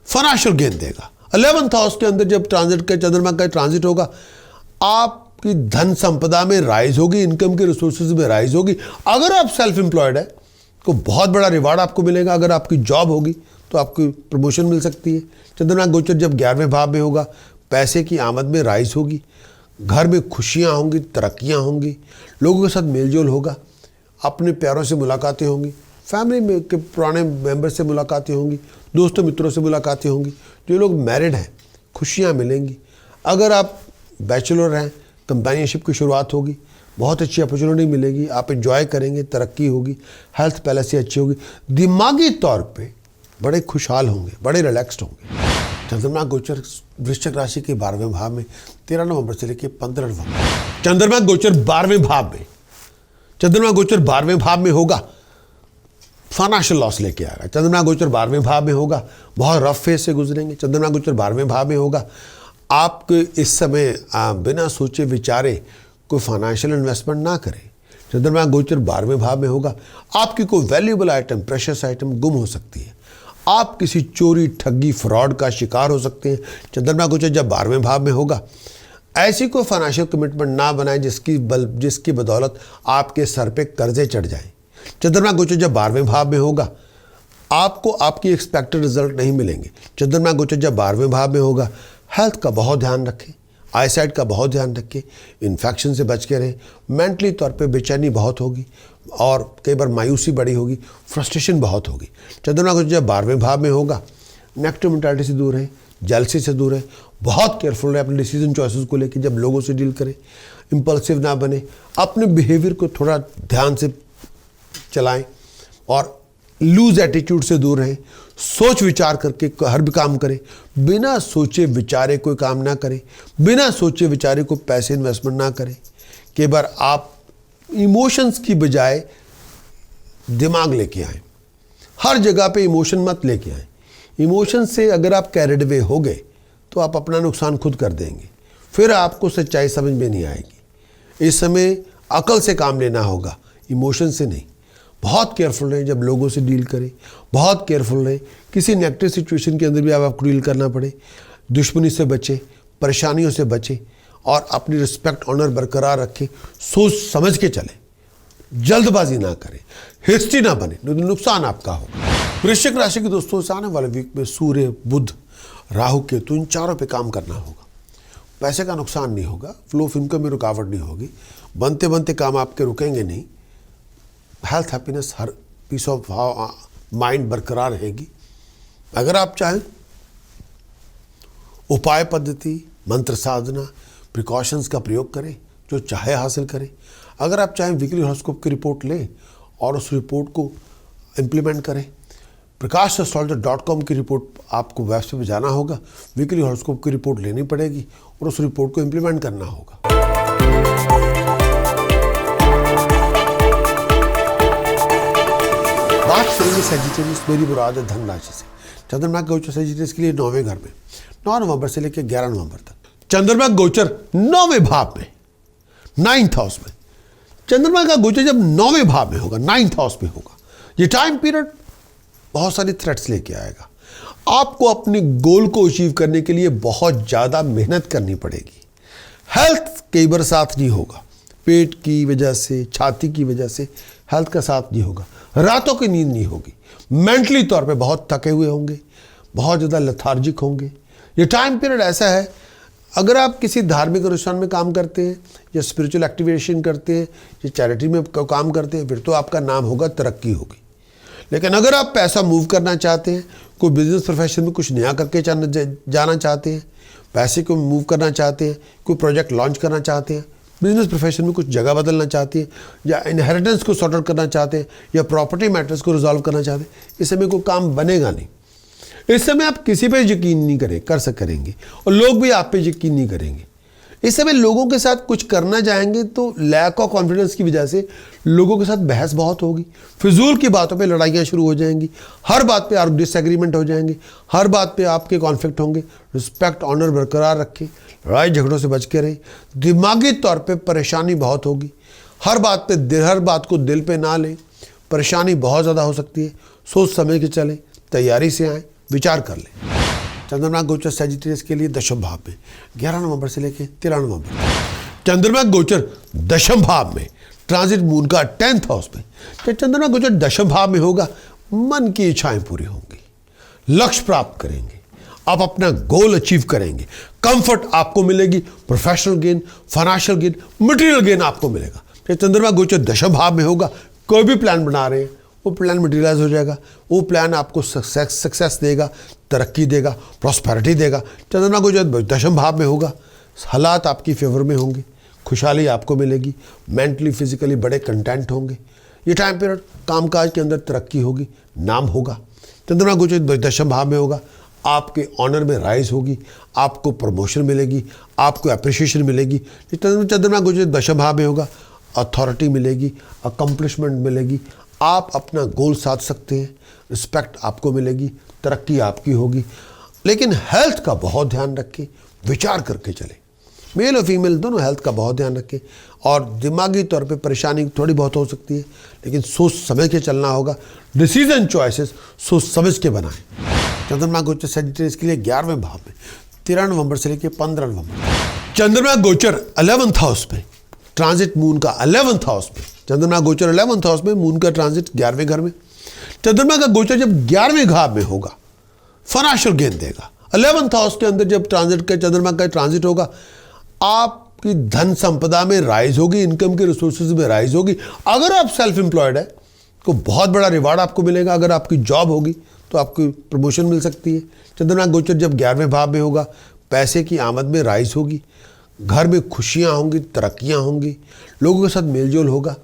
फाइनेंशियल गेन देगा। 11th हाउस के अंदर जब ट्रांजिट का चंद्रमा का ट्रांजिट होगा, आपकी धन संपदा में राइज होगी, इनकम के रिसोर्सेज में राइज होगी। अगर आप सेल्फ एम्प्लॉयड है तो बहुत बड़ा रिवार्ड आपको मिलेगा। अगर आपकी जॉब होगी तो आपको प्रमोशन मिल सकती है। चंद्रमा गोचर जब 11वें भाव में होगा, पैसे की आमद में राइज होगी, घर में खुशियाँ होंगी, तरक्कियाँ होंगी, लोगों के साथ मेलजोल होगा, अपने प्यारों से मुलाकातें होंगी, फैमिली में के पुराने मेंबर से मुलाकातें होंगी, दोस्तों मित्रों से मुलाकातें होंगी। जो लोग मैरिड हैं, खुशियाँ मिलेंगी। अगर आप बैचलर हैं, कंपेनियनशिप की शुरुआत होगी, बहुत अच्छी अपॉर्चुनिटी मिलेगी, आप एंजॉय करेंगे, तरक्की होगी, हेल्थ पहले से अच्छी होगी, दिमागी तौर पे बड़े खुशहाल होंगे, बड़े रिलैक्स्ड होंगे। चंद्रमा गोचर वृश्चिक राशि के 12वें भाव में 13 नवंबर से लेकर 15 नवंबर। चंद्रमा गोचर 12वें भाव में, चंद्रमा गोचर 12वें भाव में होगा, फाइनेंशियल लॉस लेके आएगा। चंद्रमा गोचर 12वें भाव में होगा, बहुत रफ फेज से गुजरेंगे। चंद्रमा गोचर 12वें भाव में होगा, आपके इस समय बिना सोचे विचारे कोई फाइनेंशियल इन्वेस्टमेंट ना करें। चंद्रमा गोचर 12वें भाव में होगा, आपकी कोई वैल्यूएबल आइटम, प्रेशियस आइटम गुम हो सकती है, आप किसी चोरी, ठगी, फ्रॉड का शिकार हो सकते हैं। चंद्रमा गोचर जब 12वें भाव में होगा, ऐसी कोई फाइनेंशियल कमिटमेंट ना बनाएं जिसकी बदौलत आपके सर पे कर्जे चढ़ जाएं। चंद्रमा गोचर जब 12वें भाव में होगा, आपको आपकी एक्सपेक्टेड रिजल्ट नहीं मिलेंगे। चंद्रमा गोचर जब 12वें भाव में होगा, हेल्थ का बहुत ध्यान रखें, आईसाइट का बहुत ध्यान रखें, इन्फेक्शन से बच के रहें। मेंटली तौर पे बेचैनी बहुत होगी और कई बार मायूसी बड़ी होगी, फ्रस्ट्रेशन बहुत होगी। चंद्रमा गोचर जब 12वें भाव में होगा, नेगेटिव मेंटालिटी से दूर रहें, जेलसी से दूर रहें, बहुत केयरफुल रहें अपने डिसीजन चॉइसेस को लेकर। जब लोगों से डील करें, इम्पल्सिव ना बने, अपने बिहेवियर को थोड़ा ध्यान से चलाएं और लूज एटीट्यूड से दूर रहें। सोच विचार करके हर भी काम करें, बिना सोचे विचारे कोई काम ना करें, बिना सोचे विचारे कोई पैसे इन्वेस्टमेंट ना करें। कई बार आप इमोशंस की बजाय दिमाग लेके आए। हर जगह पे इमोशन मत लेके आए। इमोशन से अगर आप कैरिड अवे हो गए तो आप अपना नुकसान खुद कर देंगे, फिर आपको सच्चाई समझ में नहीं आएगी। इस समय अकल से काम लेना होगा, इमोशन से नहीं। बहुत केयरफुल रहें जब लोगों से डील करें, बहुत केयरफुल रहें किसी नेगेटिव सिचुएशन के अंदर भी आपको डील करना पड़े। दुश्मनी से बचें, परेशानियों से बचें और अपनी रिस्पेक्ट ऑनर बरकरार रखें। सोच समझ के चलें, जल्दबाजी ना करें, हिस्ट्री ना बने, नुकसान आपका होगा। वृश्चिक राशि के दोस्तों से आने वाले वीक में सूर्य, बुध, राहु, केतु इन चारों पे काम करना होगा। पैसे का नुकसान नहीं होगा, फ्लो ऑफ इनकम में रुकावट नहीं होगी, बनते बनते काम आपके रुकेंगे नहीं। हेल्थ, हैप्पीनेस, हर पीस ऑफ माइंड बरकरार रहेगी। अगर आप चाहें उपाय पद्धति, मंत्र साधना, प्रिकॉशंस का प्रयोग करें, जो चाहे हासिल करें। अगर आप चाहें वीकली हॉरोस्कोप की रिपोर्ट लें और उस रिपोर्ट को इम्प्लीमेंट करें। prakash.com की रिपोर्ट आपको वेबसाइट पर जाना होगा, वीकली हॉरोस्कोप की रिपोर्ट लेनी पड़ेगी और उस रिपोर्ट को इम्प्लीमेंट करना होगा। बात करेंगे सजिटेरियस, मेरी मुराद है धन राशि से। चंद्रमा का गोचर सजिटेरियस के लिए 9वें घर में 9 नवंबर से लेकर 11 नवंबर तक। चंद्रमा का गोचर 9वें भाव में, 9th हाउस में। चंद्रमा का गोचर जब 9वें भाव में होगा, 9th हाउस में होगा, ये टाइम पीरियड बहुत सारी थ्रेट्स लेके आएगा। आपको अपने गोल को अचीव करने के लिए बहुत ज़्यादा मेहनत करनी पड़ेगी। हेल्थ कई बार साथ नहीं होगा, पेट की वजह से, छाती की वजह से हेल्थ का साथ नहीं होगा। रातों की नींद नहीं होगी, मेंटली तौर पे बहुत थके हुए होंगे, बहुत ज़्यादा लेथार्जिक होंगे। ये टाइम पीरियड ऐसा है, अगर आप किसी धार्मिक अनुष्ठान में काम करते हैं या स्पिरिचुअल एक्टिवेशन करते हैं या चैरिटी में काम करते हैं, फिर तो आपका नाम होगा, तरक्की होगी। लेकिन अगर आप पैसा मूव करना चाहते हैं, कोई बिजनेस प्रोफेशन में कुछ नया करके जाना चाहते हैं, पैसे को मूव करना चाहते हैं, कोई प्रोजेक्ट लॉन्च करना चाहते हैं, बिजनेस प्रोफेशन में कुछ जगह बदलना चाहते हैं, या इनहेरिटेंस को सॉर्ट आउट करना चाहते हैं, या प्रॉपर्टी मैटर्स को रिजॉल्व करना चाहते हैं, इस समय कोई काम बनेगा नहीं। इस समय आप किसी पे यकीन नहीं करेंगे और लोग भी आप पे यकीन नहीं करेंगे। इस समय लोगों के साथ कुछ करना चाहेंगे तो लैक ऑफ कॉन्फिडेंस की वजह से लोगों के साथ बहस बहुत होगी, फिजूल की बातों पे लड़ाइयाँ शुरू हो जाएंगी, हर बात पे डिसएग्रीमेंट हो जाएंगे, हर बात पे आपके कॉन्फ्लिक्ट होंगे। रिस्पेक्ट ऑनर बरकरार रखें, लड़ाई झगड़ों से बच के रहें। दिमागी तौर पे परेशानी बहुत होगी, हर बात को दिल पे ना लें, परेशानी बहुत ज़्यादा हो सकती है। सोच समझ के चलें, तैयारी से आएँ, विचार कर लें। चंद्रमा गोचर सजिटेरियस के लिए 10वें भाव में 11 नवंबर से लेकर 13 नवंबर तक। चंद्रमा गोचर 10वें भाव में, ट्रांजिट मून का 10th हाउस में। जब चंद्रमा गोचर 10वें भाव में होगा, मन की इच्छाएं पूरी होंगी, लक्ष्य प्राप्त करेंगे, आप अपना गोल अचीव करेंगे, कंफर्ट आपको मिलेगी, professional gain, financial gain, material gain आपको मिलेगा। जब चंद्रमा गोचर 10वें भाव में होगा, कोई भी प्लान बना रहे हैं, वो प्लान मटेरियलाइज हो जाएगा। वो प्लान आपको सक्सेस देगा, तरक्की देगा, प्रॉस्पेरिटी देगा। चंद्रमा को जब 10वें भाव में होगा, हालात आपकी फेवर में होंगे, खुशहाली आपको मिलेगी, मेंटली फिजिकली बड़े कंटेंट होंगे। ये टाइम पीरियड कामकाज के अंदर तरक्की होगी, नाम होगा। चंद्रमा को जब 10वें भाव में होगा, आपके ऑनर में राइज होगी, आपको प्रमोशन मिलेगी, आपको अप्रिशिएशन मिलेगी। चंद्रमा को जब 10वें भाव में होगा, अथॉरिटी मिलेगी, अकम्पलिशमेंट मिलेगी, आप अपना गोल साध सकते हैं, रिस्पेक्ट आपको मिलेगी, तरक्की आपकी होगी। लेकिन हेल्थ का बहुत ध्यान रखें, विचार करके चलें। मेल और फीमेल दोनों हेल्थ का बहुत ध्यान रखें। और दिमागी तौर पे परेशानी थोड़ी बहुत हो सकती है, लेकिन सोच समझ के चलना होगा। डिसीजन चॉइसेस सोच समझ के बनाएं। चंद्रमा गोचर सजिटेरियस के लिए 11वें भाव में 13 नवंबर से लेकर 15 नवंबर। चंद्रमा गोचर 11th हाउस में, ट्रांजिट मून का 11th हाउस में। चंद्रमा गोचर 11th हाउस में, मून का ट्रांजिट 11वें घर में। चंद्रमा का गोचर जब 11वें भाव में होगा, फाइनेंशियल गेन देगा। 11th हाउस के अंदर जब ट्रांजिट का चंद्रमा का ट्रांजिट होगा, आपकी धन संपदा में राइज होगी, इनकम के रिसोर्सेज में राइज होगी। अगर आप सेल्फ एम्प्लॉयड है तो बहुत बड़ा रिवार्ड आपको मिलेगा। अगर आपकी जॉब होगी तो आपको प्रमोशन मिल सकती है। चंद्रमा गोचर जब 11वें भाव में होगा, पैसे की आमद में राइज होगी, घर में खुशियाँ होंगी, तरक्कियाँ होंगी, लोगों के साथ मेलजोल होगा,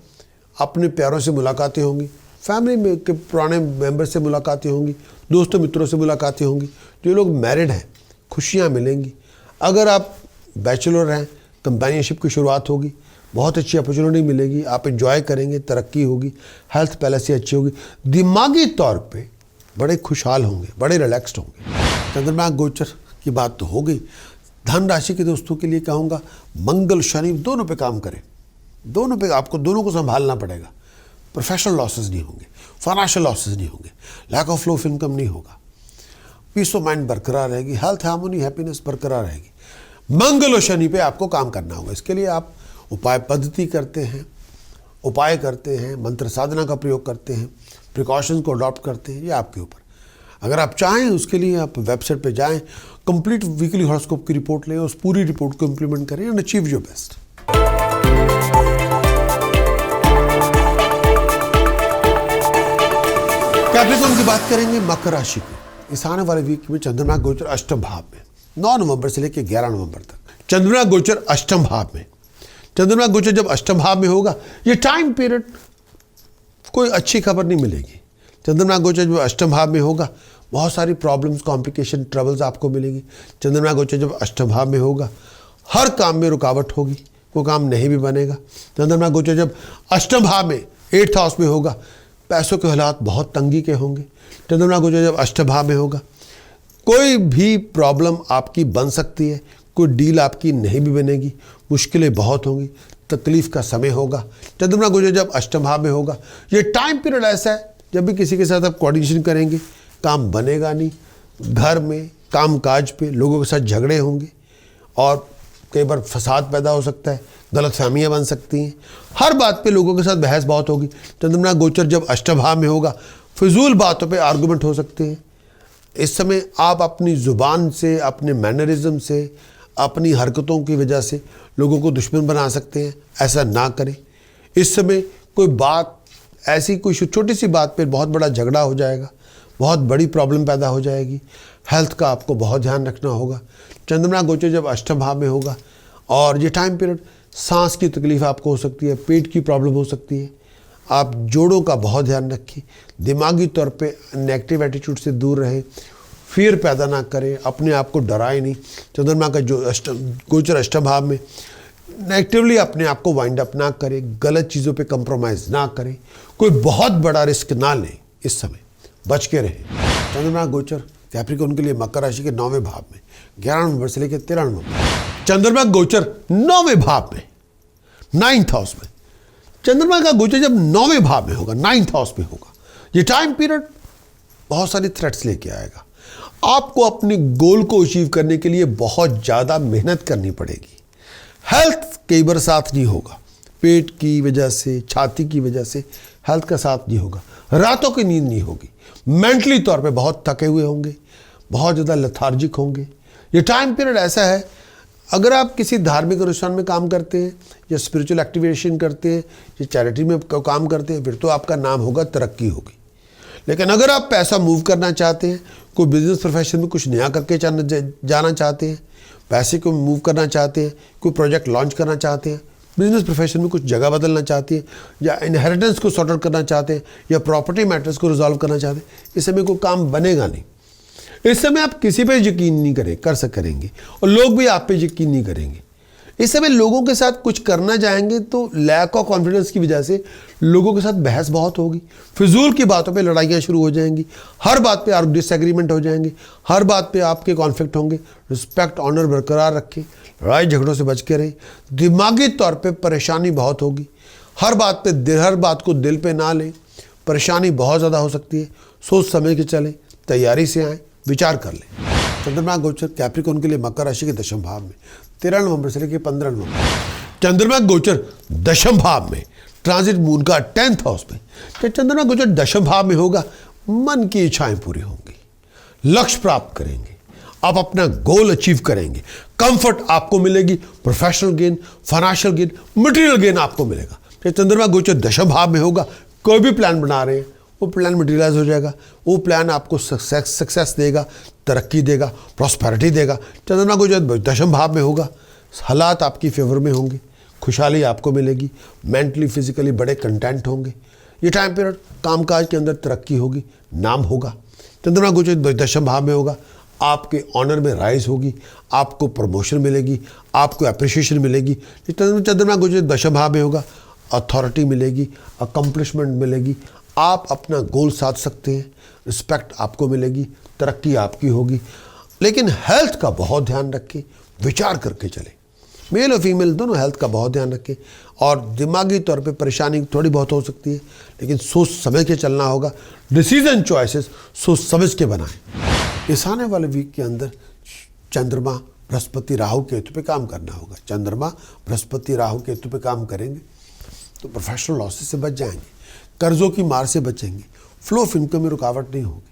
अपने प्यारों से मुलाकातें होंगी, फैमिली में के पुराने मेंबर से मुलाकातें होंगी, दोस्तों मित्रों से मुलाकातें होंगी। जो लोग मैरिड हैं, खुशियाँ मिलेंगी। अगर आप बैचलर हैं, कंपेनियनशिप की शुरुआत होगी, बहुत अच्छी अपॉर्चुनिटी मिलेगी, आप एंजॉय करेंगे, तरक्की होगी, हेल्थ पहले से अच्छी होगी, दिमागी तौर पे बड़े खुशहाल होंगे, बड़े रिलैक्स्ड होंगे। चंद्रमा गोचर की बात तो हो गई। धन राशि के दोस्तों के लिए कहूँगा मंगल शनि दोनों पे काम करें, दोनों पे आपको दोनों को संभालना पड़ेगा। प्रोफेशनल लॉसेस नहीं होंगे, फाइनेंशियल लॉसेस नहीं होंगे, lack of flow of income नहीं होगा, पीस ऑफ माइंड बरकरार रहेगी, हेल्थ हार्मोनी हैप्पीनेस बरकरार रहेगी। मंगल और शनि पे आपको काम करना होगा। इसके लिए आप उपाय पद्धति करते हैं, उपाय करते हैं, मंत्र साधना का प्रयोग करते हैं, प्रिकॉशंस को अडॉप्ट करते हैं, ये आपके ऊपर। अगर आप चाहें उसके लिए आप वेबसाइट पे जाएं, कंप्लीट वीकली हॉरोस्कोप की रिपोर्ट लें, उस पूरी रिपोर्ट को इंप्लीमेंट करें and achieve your best. Capricorn की बात करेंगे मकर राशि की। इस आने वाले वीक में चंद्रमा गोचर अष्टम भाव में 9 नवंबर से लेकर 11 नवंबर तक चंद्रमा गोचर अष्टम भाव में। चंद्रमा गोचर जब अष्टम भाव में होगा, ये टाइम पीरियड कोई अच्छी खबर नहीं मिलेगी। चंद्रमा गोचर जब अष्टम भाव में होगा, बहुत सारी प्रॉब्लम्स, कॉम्प्लिकेशन, ट्रबल्स आपको मिलेंगी। चंद्रमा गोचर जब अष्टम भाव में होगा, हर काम में रुकावट होगी, वो काम नहीं भी बनेगा। चंद्रमा गोचर जब अष्टम भाव में 8th हाउस में होगा, पैसों के हालात बहुत तंगी के होंगे। चंद्रमा गोचर जब अष्टम भाव में होगा, कोई भी प्रॉब्लम आपकी बन सकती है, कोई डील आपकी नहीं भी बनेगी, मुश्किलें बहुत होंगी, तकलीफ का समय होगा। चंद्रमा गोचर जब अष्टम भाव में होगा, ये टाइम पीरियड ऐसा है जब भी किसी के साथ आप कोऑर्डिनेशन करेंगे, काम बनेगा नहीं। घर में काम काज पे लोगों के साथ झगड़े होंगे और कई बार फसाद पैदा हो सकता है, गलतफहमियां बन सकती हैं, हर बात पे लोगों के साथ बहस बहुत होगी। चंद्रमा गोचर जब अष्टम भाव में होगा, फिजूल बातों पे आर्गुमेंट हो सकते हैं। इस समय आप अपनी ज़ुबान से, अपने मैनरिज्म से, अपनी हरकतों की वजह से लोगों को दुश्मन बना सकते हैं, ऐसा ना करें। इस समय कोई बात ऐसी, कोई छोटी सी बात पे बहुत बड़ा झगड़ा हो जाएगा, बहुत बड़ी प्रॉब्लम पैदा हो जाएगी। हेल्थ का आपको बहुत ध्यान रखना होगा। चंद्रमा गोचर जब अष्टम भाव में होगा और ये टाइम पीरियड सांस की तकलीफ आपको हो सकती है, पेट की प्रॉब्लम हो सकती है। आप जोड़ों का बहुत ध्यान रखें, दिमागी तौर पे नेगेटिव एटीट्यूड से दूर रहें, फियर पैदा ना करें, अपने आप को डराएं नहीं। चंद्रमा का जो गोचर अष्टम भाव में, नेगेटिवली अपने आप को वाइंड अप ना करें, गलत चीज़ों पे कंप्रोमाइज़ ना करें, कोई बहुत बड़ा रिस्क ना लें, इस समय बच के रहें। चंद्रमा गोचर कैप्रिकॉर्न के लिए मकर राशि के 9वें भाव में 11 नवंबर से लेकर 13 नवंबर। चंद्रमा गोचर 9वें भाव में 9th हाउस में। चंद्रमा का गोचर जब 9वें भाव में होगा, 9th हाउस में होगा, ये टाइम पीरियड बहुत सारी थ्रेट्स लेके आएगा। आपको अपने गोल को अचीव करने के लिए बहुत ज़्यादा मेहनत करनी पड़ेगी। हेल्थ कई बार साथ नहीं होगा, पेट की वजह से, छाती की वजह से हेल्थ का साथ नहीं होगा, रातों की नींद नहीं होगी, मेंटली तौर पे बहुत थके हुए होंगे, बहुत ज़्यादा लेथार्जिक होंगे। ये टाइम पीरियड ऐसा है, अगर आप किसी धार्मिक अनुष्ठान में काम करते हैं या स्पिरिचुअल एक्टिवेशन करते हैं या चैरिटी में काम करते हैं, फिर तो आपका नाम होगा, तरक्की होगी। लेकिन अगर आप पैसा मूव करना चाहते हैं, कोई बिजनेस प्रोफेशन में कुछ नया करके जाना चाहते हैं, पैसे को मूव करना चाहते हैं, कोई प्रोजेक्ट लॉन्च करना चाहते हैं, बिजनेस प्रोफेशन में कुछ जगह बदलना चाहते हैं, या इनहेरिटेंस को सॉर्ट आउट करना चाहते हैं, या प्रॉपर्टी मैटर्स को रिजॉल्व करना चाहते हैं, इस समय कोई काम बनेगा नहीं। इस समय आप किसी पे यकीन नहीं करेंगे और लोग भी आप पे यकीन नहीं करेंगे। इस समय लोगों के साथ कुछ करना चाहेंगे तो लैक ऑफ कॉन्फिडेंस की वजह से लोगों के साथ बहस बहुत होगी, फिजूल की बातों पे लड़ाइयाँ शुरू हो जाएंगी, हर बात पे डिसएग्रीमेंट हो जाएंगे, हर बात पे आपके कॉन्फ्लिक्ट होंगे। रिस्पेक्ट, ऑनर बरकरार रखें, लड़ाई झगड़ों से बच के रहें। दिमागी तौर पे परेशानी बहुत होगी, हर बात को दिल पे ना लें, परेशानी बहुत ज़्यादा हो सकती है। सोच समझ के चलें, तैयारी से आएँ, विचार कर लें। चंद्रमा गोचर कैप्रिकॉर्न के लिए मकर राशि के दशम भाव में 13 नवंबर से लेकर 15 नवंबर। चंद्रमा गोचर दशम भाव में, ट्रांजिट मून का 10th हाउस में। जब चंद्रमा गोचर दशम भाव में होगा, मन की इच्छाएं पूरी होंगी, लक्ष्य प्राप्त करेंगे, आप अपना गोल अचीव करेंगे, कंफर्ट आपको मिलेगी, professional gain, financial gain, material gain आपको मिलेगा। जब चंद्रमा गोचर दशम भाव में होगा, कोई भी प्लान बना रहे हैं, वो प्लान मटेरियलाइज हो जाएगा, वो प्लान आपको सक्सेस देगा, तरक्की देगा, प्रॉस्पेरिटी देगा। चंद्रमा को जब दशम भाव में होगा, हालात आपकी फेवर में होंगे, खुशहाली आपको मिलेगी, मेंटली फिजिकली बड़े कंटेंट होंगे। ये टाइम पीरियड कामकाज के अंदर तरक्की होगी, नाम होगा। चंद्रमा गोचर दशम भाव में होगा, आपके ऑनर में राइज होगी, आपको प्रमोशन मिलेगी, आपको अप्रिशिएशन मिलेगी। चंद्रमा गोचर दशम भाव में होगा, अथॉरिटी मिलेगी, अकम्पलिशमेंट मिलेगी, आप अपना गोल साध सकते हैं, रिस्पेक्ट आपको मिलेगी, तरक्की आपकी होगी। लेकिन हेल्थ का बहुत ध्यान रखें, विचार करके चलें। मेल और फीमेल दोनों हेल्थ का बहुत ध्यान रखें। और दिमागी तौर पे परेशानी थोड़ी बहुत हो सकती है, लेकिन सोच समझ के चलना होगा। डिसीजन चॉइसेस सोच समझ के बनाएं। इस आने वाले वीक के अंदर चंद्रमा बृहस्पति राहु केतु पे काम करना होगा। चंद्रमा बृहस्पति राहु केतु पे काम करेंगे तो प्रोफेशनल लॉसेस से बच जाएंगे, कर्जों की मार से बचेंगे, फ्लो ऑफ इनकम में रुकावट नहीं होगी,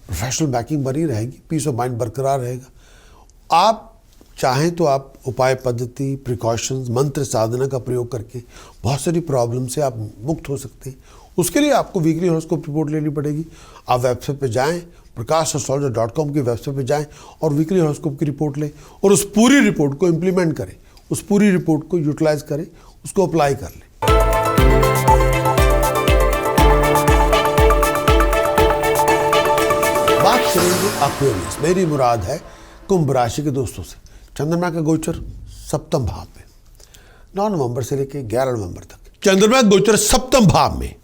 प्रोफेशनल बैकिंग बनी रहेगी, पीस ऑफ माइंड बरकरार रहेगा। आप चाहें तो आप उपाय पद्धति, प्रिकॉशंस, मंत्र साधना का प्रयोग करके बहुत सारी प्रॉब्लम से आप मुक्त हो सकते हैं। उसके लिए आपको वीकली हॉरोस्कोप रिपोर्ट लेनी पड़ेगी। आप वेबसाइट पे जाएं, prakashastrologer.com की वेबसाइट पे जाएं और वीकली हॉरोस्कोप की रिपोर्ट लें और उस पूरी रिपोर्ट को इम्प्लीमेंट करें, उस पूरी रिपोर्ट को यूटिलाइज करें, उसको अप्लाई कर लें। बात करेंगे एक्वेरियस। मेरी मुराद है कुंभ राशि के दोस्तों से। चंद्रमा का गोचर सप्तम भाव में 9 नवंबर से लेकर 11 नवंबर तक। चंद्रमा का गोचर सप्तम भाव में,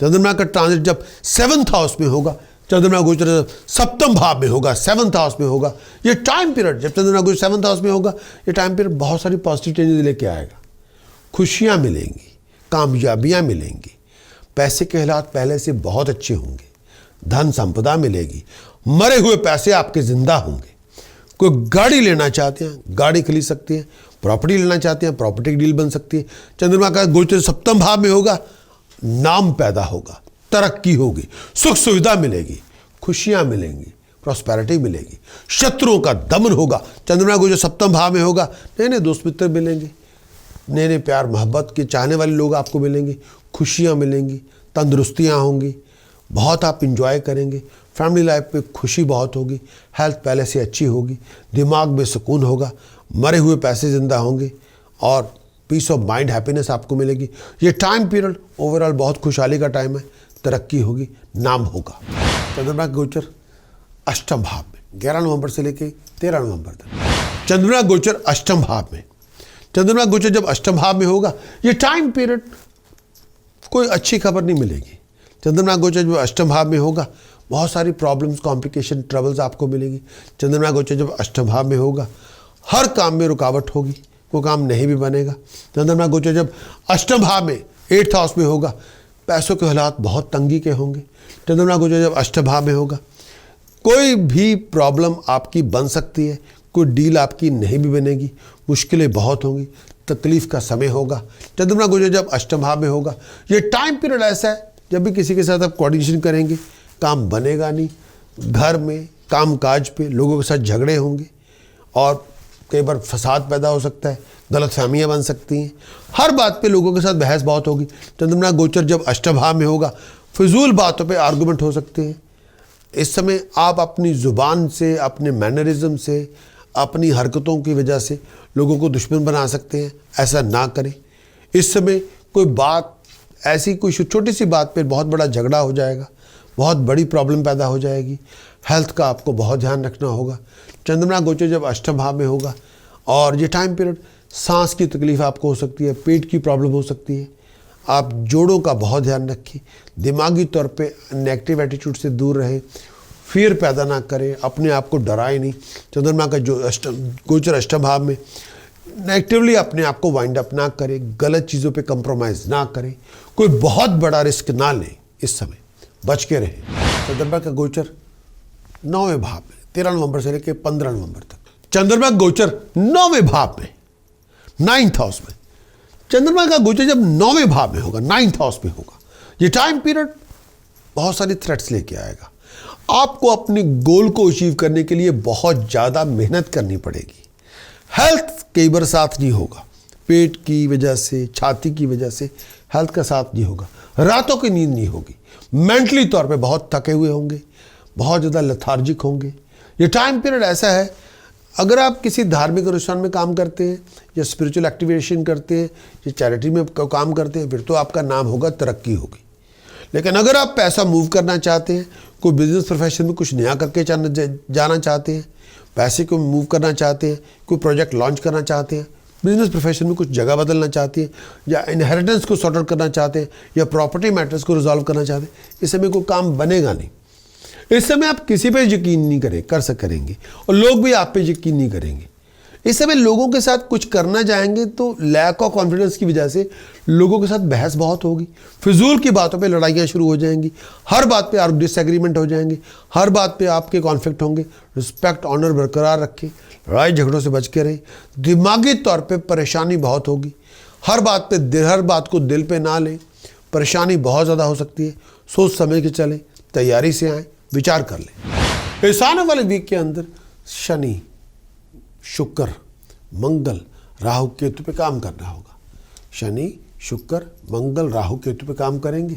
चंद्रमा का ट्रांजिट जब 7th हाउस में होगा, चंद्रमा का गोचर जब सप्तम भाव में होगा, 7th हाउस में होगा, ये टाइम पीरियड जब चंद्रमा का गोचर 7th हाउस में होगा, ये टाइम पीरियड बहुत सारी पॉजिटिव चेंजेस लेके आएगा। खुशियां मिलेंगी, कामयाबियां मिलेंगी, पैसे के हालात पहले से बहुत अच्छे होंगे, धन संपदा मिलेगी, मरे हुए पैसे आपके जिंदा होंगे। कोई गाड़ी लेना चाहते हैं, गाड़ी खरीद सकते हैं, प्रॉपर्टी लेना चाहते हैं, प्रॉपर्टी की डील बन सकती है। चंद्रमा का गोचर सप्तम भाव में होगा, नाम पैदा होगा, तरक्की होगी, सुख सुविधा मिलेगी, खुशियां मिलेंगी, प्रॉस्पेरिटी मिलेगी, शत्रुओं का दमन होगा। चंद्रमा गोचर सप्तम भाव में होगा, नए नए दोस्त मित्र मिलेंगे, नए नए प्यार मोहब्बत के चाहने वाले लोग आपको मिलेंगे, खुशियां मिलेंगी, तंदुरुस्तियां होंगी, बहुत आप इंजॉय करेंगे, फैमिली लाइफ पे खुशी बहुत होगी, हेल्थ पहले से अच्छी होगी, दिमाग में सुकून होगा, मरे हुए पैसे जिंदा होंगे और पीस ऑफ माइंड, हैप्पीनेस आपको मिलेगी। ये टाइम पीरियड ओवरऑल बहुत खुशहाली का टाइम है, तरक्की होगी, नाम होगा। चंद्रमा का गोचर अष्टम भाव में 11 नवंबर से लेकर 13 नवंबर तक। चंद्रमा का गोचर अष्टम भाव में, चंद्रमा का गोचर जब अष्टम भाव में होगा, ये टाइम पीरियड कोई अच्छी खबर नहीं मिलेगी। चंद्रमा गोचर जब अष्टम भाव में होगा, बहुत सारी प्रॉब्लम्स, कॉम्प्लिकेशन, ट्रबल्स आपको मिलेगी। चंद्रमा गोचर जब अष्टम भाव में होगा, हर काम में रुकावट होगी, कोई काम नहीं भी बनेगा। चंद्रमा गोचर जब अष्टम भाव में 8th हाउस में होगा, पैसों के हालात बहुत तंगी के होंगे। चंद्रमा गोचर जब अष्टम भाव में होगा, कोई भी प्रॉब्लम आपकी बन सकती है, कोई डील आपकी नहीं भी बनेगी, मुश्किलें बहुत होंगी, तकलीफ का समय होगा। चंद्रमा गोचर जब अष्टम भाव में होगा, ये टाइम पीरियड ऐसा है जब भी किसी के साथ आप कोऑर्डिनेशन करेंगे, काम बनेगा नहीं, घर में काम काज पे लोगों के साथ झगड़े होंगे और कई बार फसाद पैदा हो सकता है, गलतफहमियां बन सकती हैं, हर बात पे लोगों के साथ बहस बहुत होगी। चंद्रमा गोचर जब अष्टम भाव में होगा, फिजूल बातों पे आर्गुमेंट हो सकते हैं। इस समय आप अपनी ज़ुबान से, अपने मैनरिज्म से, अपनी हरकतों की वजह से लोगों को दुश्मन बना सकते हैं, ऐसा ना करें। इस समय कोई बात ऐसी, कोई छोटी सी बात पे बहुत बड़ा झगड़ा हो जाएगा, बहुत बड़ी प्रॉब्लम पैदा हो जाएगी। हेल्थ का आपको बहुत ध्यान रखना होगा। चंद्रमा गोचर जब अष्टम भाव में होगा और ये टाइम पीरियड, सांस की तकलीफ आपको हो सकती है, पेट की प्रॉब्लम हो सकती है। आप जोड़ों का बहुत ध्यान रखें, दिमागी तौर पे नेगेटिव एटीट्यूड से दूर रहें, फियर पैदा ना करें, अपने आप को डराएं नहीं। चंद्रमा का जो गोचर अष्टम भाव में, नेगेटिवली अपने आप को वाइंड अप ना करें, गलत चीज़ों पे कंप्रोमाइज़ ना करें, कोई बहुत बड़ा रिस्क ना लें, इस समय बच के रहें। चंद्रमा का गोचर 9वें भाव में 13 नवंबर से लेकर 15 नवंबर तक। चंद्रमा का गोचर 9वें भाव में 9th हाउस में, चंद्रमा का गोचर जब 9वें भाव में होगा, 9th हाउस में होगा, ये टाइम पीरियड बहुत सारी थ्रेट्स लेके आएगा। आपको अपने गोल को अचीव करने के लिए बहुत ज़्यादा मेहनत करनी पड़ेगी। हेल्थ कई बार साथ नहीं होगा, पेट की वजह से, छाती की वजह से हेल्थ का साथ नहीं होगा, रातों की नींद नहीं होगी, मेंटली तौर पे बहुत थके हुए होंगे, बहुत ज़्यादा लेथार्जिक होंगे। ये टाइम पीरियड ऐसा है, अगर आप किसी धार्मिक अनुष्ठान में काम करते हैं या स्पिरिचुअल एक्टिवेशन करते हैं या चैरिटी में काम करते हैं, फिर तो आपका नाम होगा, तरक्की होगी। लेकिन अगर आप पैसा मूव करना चाहते हैं, कोई बिजनेस प्रोफेशन में कुछ नया करके जाना चाहते हैं, पैसे को मूव करना चाहते हैं, कोई प्रोजेक्ट लॉन्च करना चाहते हैं, बिजनेस प्रोफेशन में कुछ जगह बदलना चाहते हैं, या इनहेरिटेंस को सॉर्ट आउट करना चाहते हैं, या प्रॉपर्टी मैटर्स को रिजॉल्व करना चाहते हैं, इस समय कोई काम बनेगा नहीं। इस समय आप किसी पे यकीन नहीं करेंगे और लोग भी आप पे यकीन नहीं करेंगे। इस समय लोगों के साथ कुछ करना चाहेंगे तो लैक ऑफ कॉन्फिडेंस की वजह से लोगों के साथ बहस बहुत होगी, फिजूल की बातों पे लड़ाइयाँ शुरू हो जाएंगी, हर बात पे डिसएग्रीमेंट हो जाएंगे, हर बात पे आपके कॉन्फ्लिक्ट होंगे। रिस्पेक्ट ऑनर बरकरार रखें, लड़ाई झगड़ों से बच के रहें। दिमागी तौर पे परेशानी बहुत होगी, हर बात को दिल पे ना लें, परेशानी बहुत ज़्यादा हो सकती है। सोच समझ के चलें, तैयारी से आएँ, विचार कर लें। इस आने वाले वीक के अंदर शनि, शुक्र, मंगल, राहु केतु पे काम करना होगा। शनि, शुक्र, मंगल, राहु केतु पे काम करेंगे।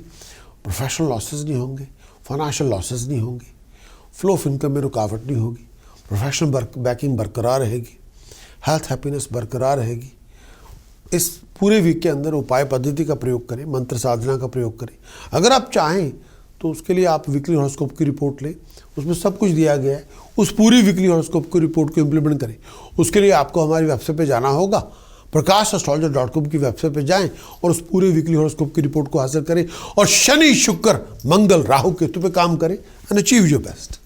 प्रोफेशनल लॉसेस नहीं होंगे, फाइनेंशियल लॉसेस नहीं होंगे, फ्लो ऑफ इनकम में रुकावट नहीं होगी, प्रोफेशनल बैकिंग बरकरार रहेगी, हेल्थ हैप्पीनेस बरकरार रहेगी। इस पूरे वीक के अंदर उपाय पद्धति का प्रयोग करें, मंत्र साधना का प्रयोग करें। अगर आप चाहें तो उसके लिए आप वीकली हॉरोस्कोप की रिपोर्ट लें, उसमें सब कुछ दिया गया है। उस पूरी वीकली हॉरोस्कोप की रिपोर्ट को इम्प्लीमेंट करें। उसके लिए आपको हमारी वेबसाइट पे जाना होगा, prakash.astrologer.com की वेबसाइट पे जाएं और उस पूरी वीकली हॉरोस्कोप की रिपोर्ट को हासिल करें और शनि, शुक्र, मंगल, राहु केतु पे काम करें एंड अचीव योर बेस्ट।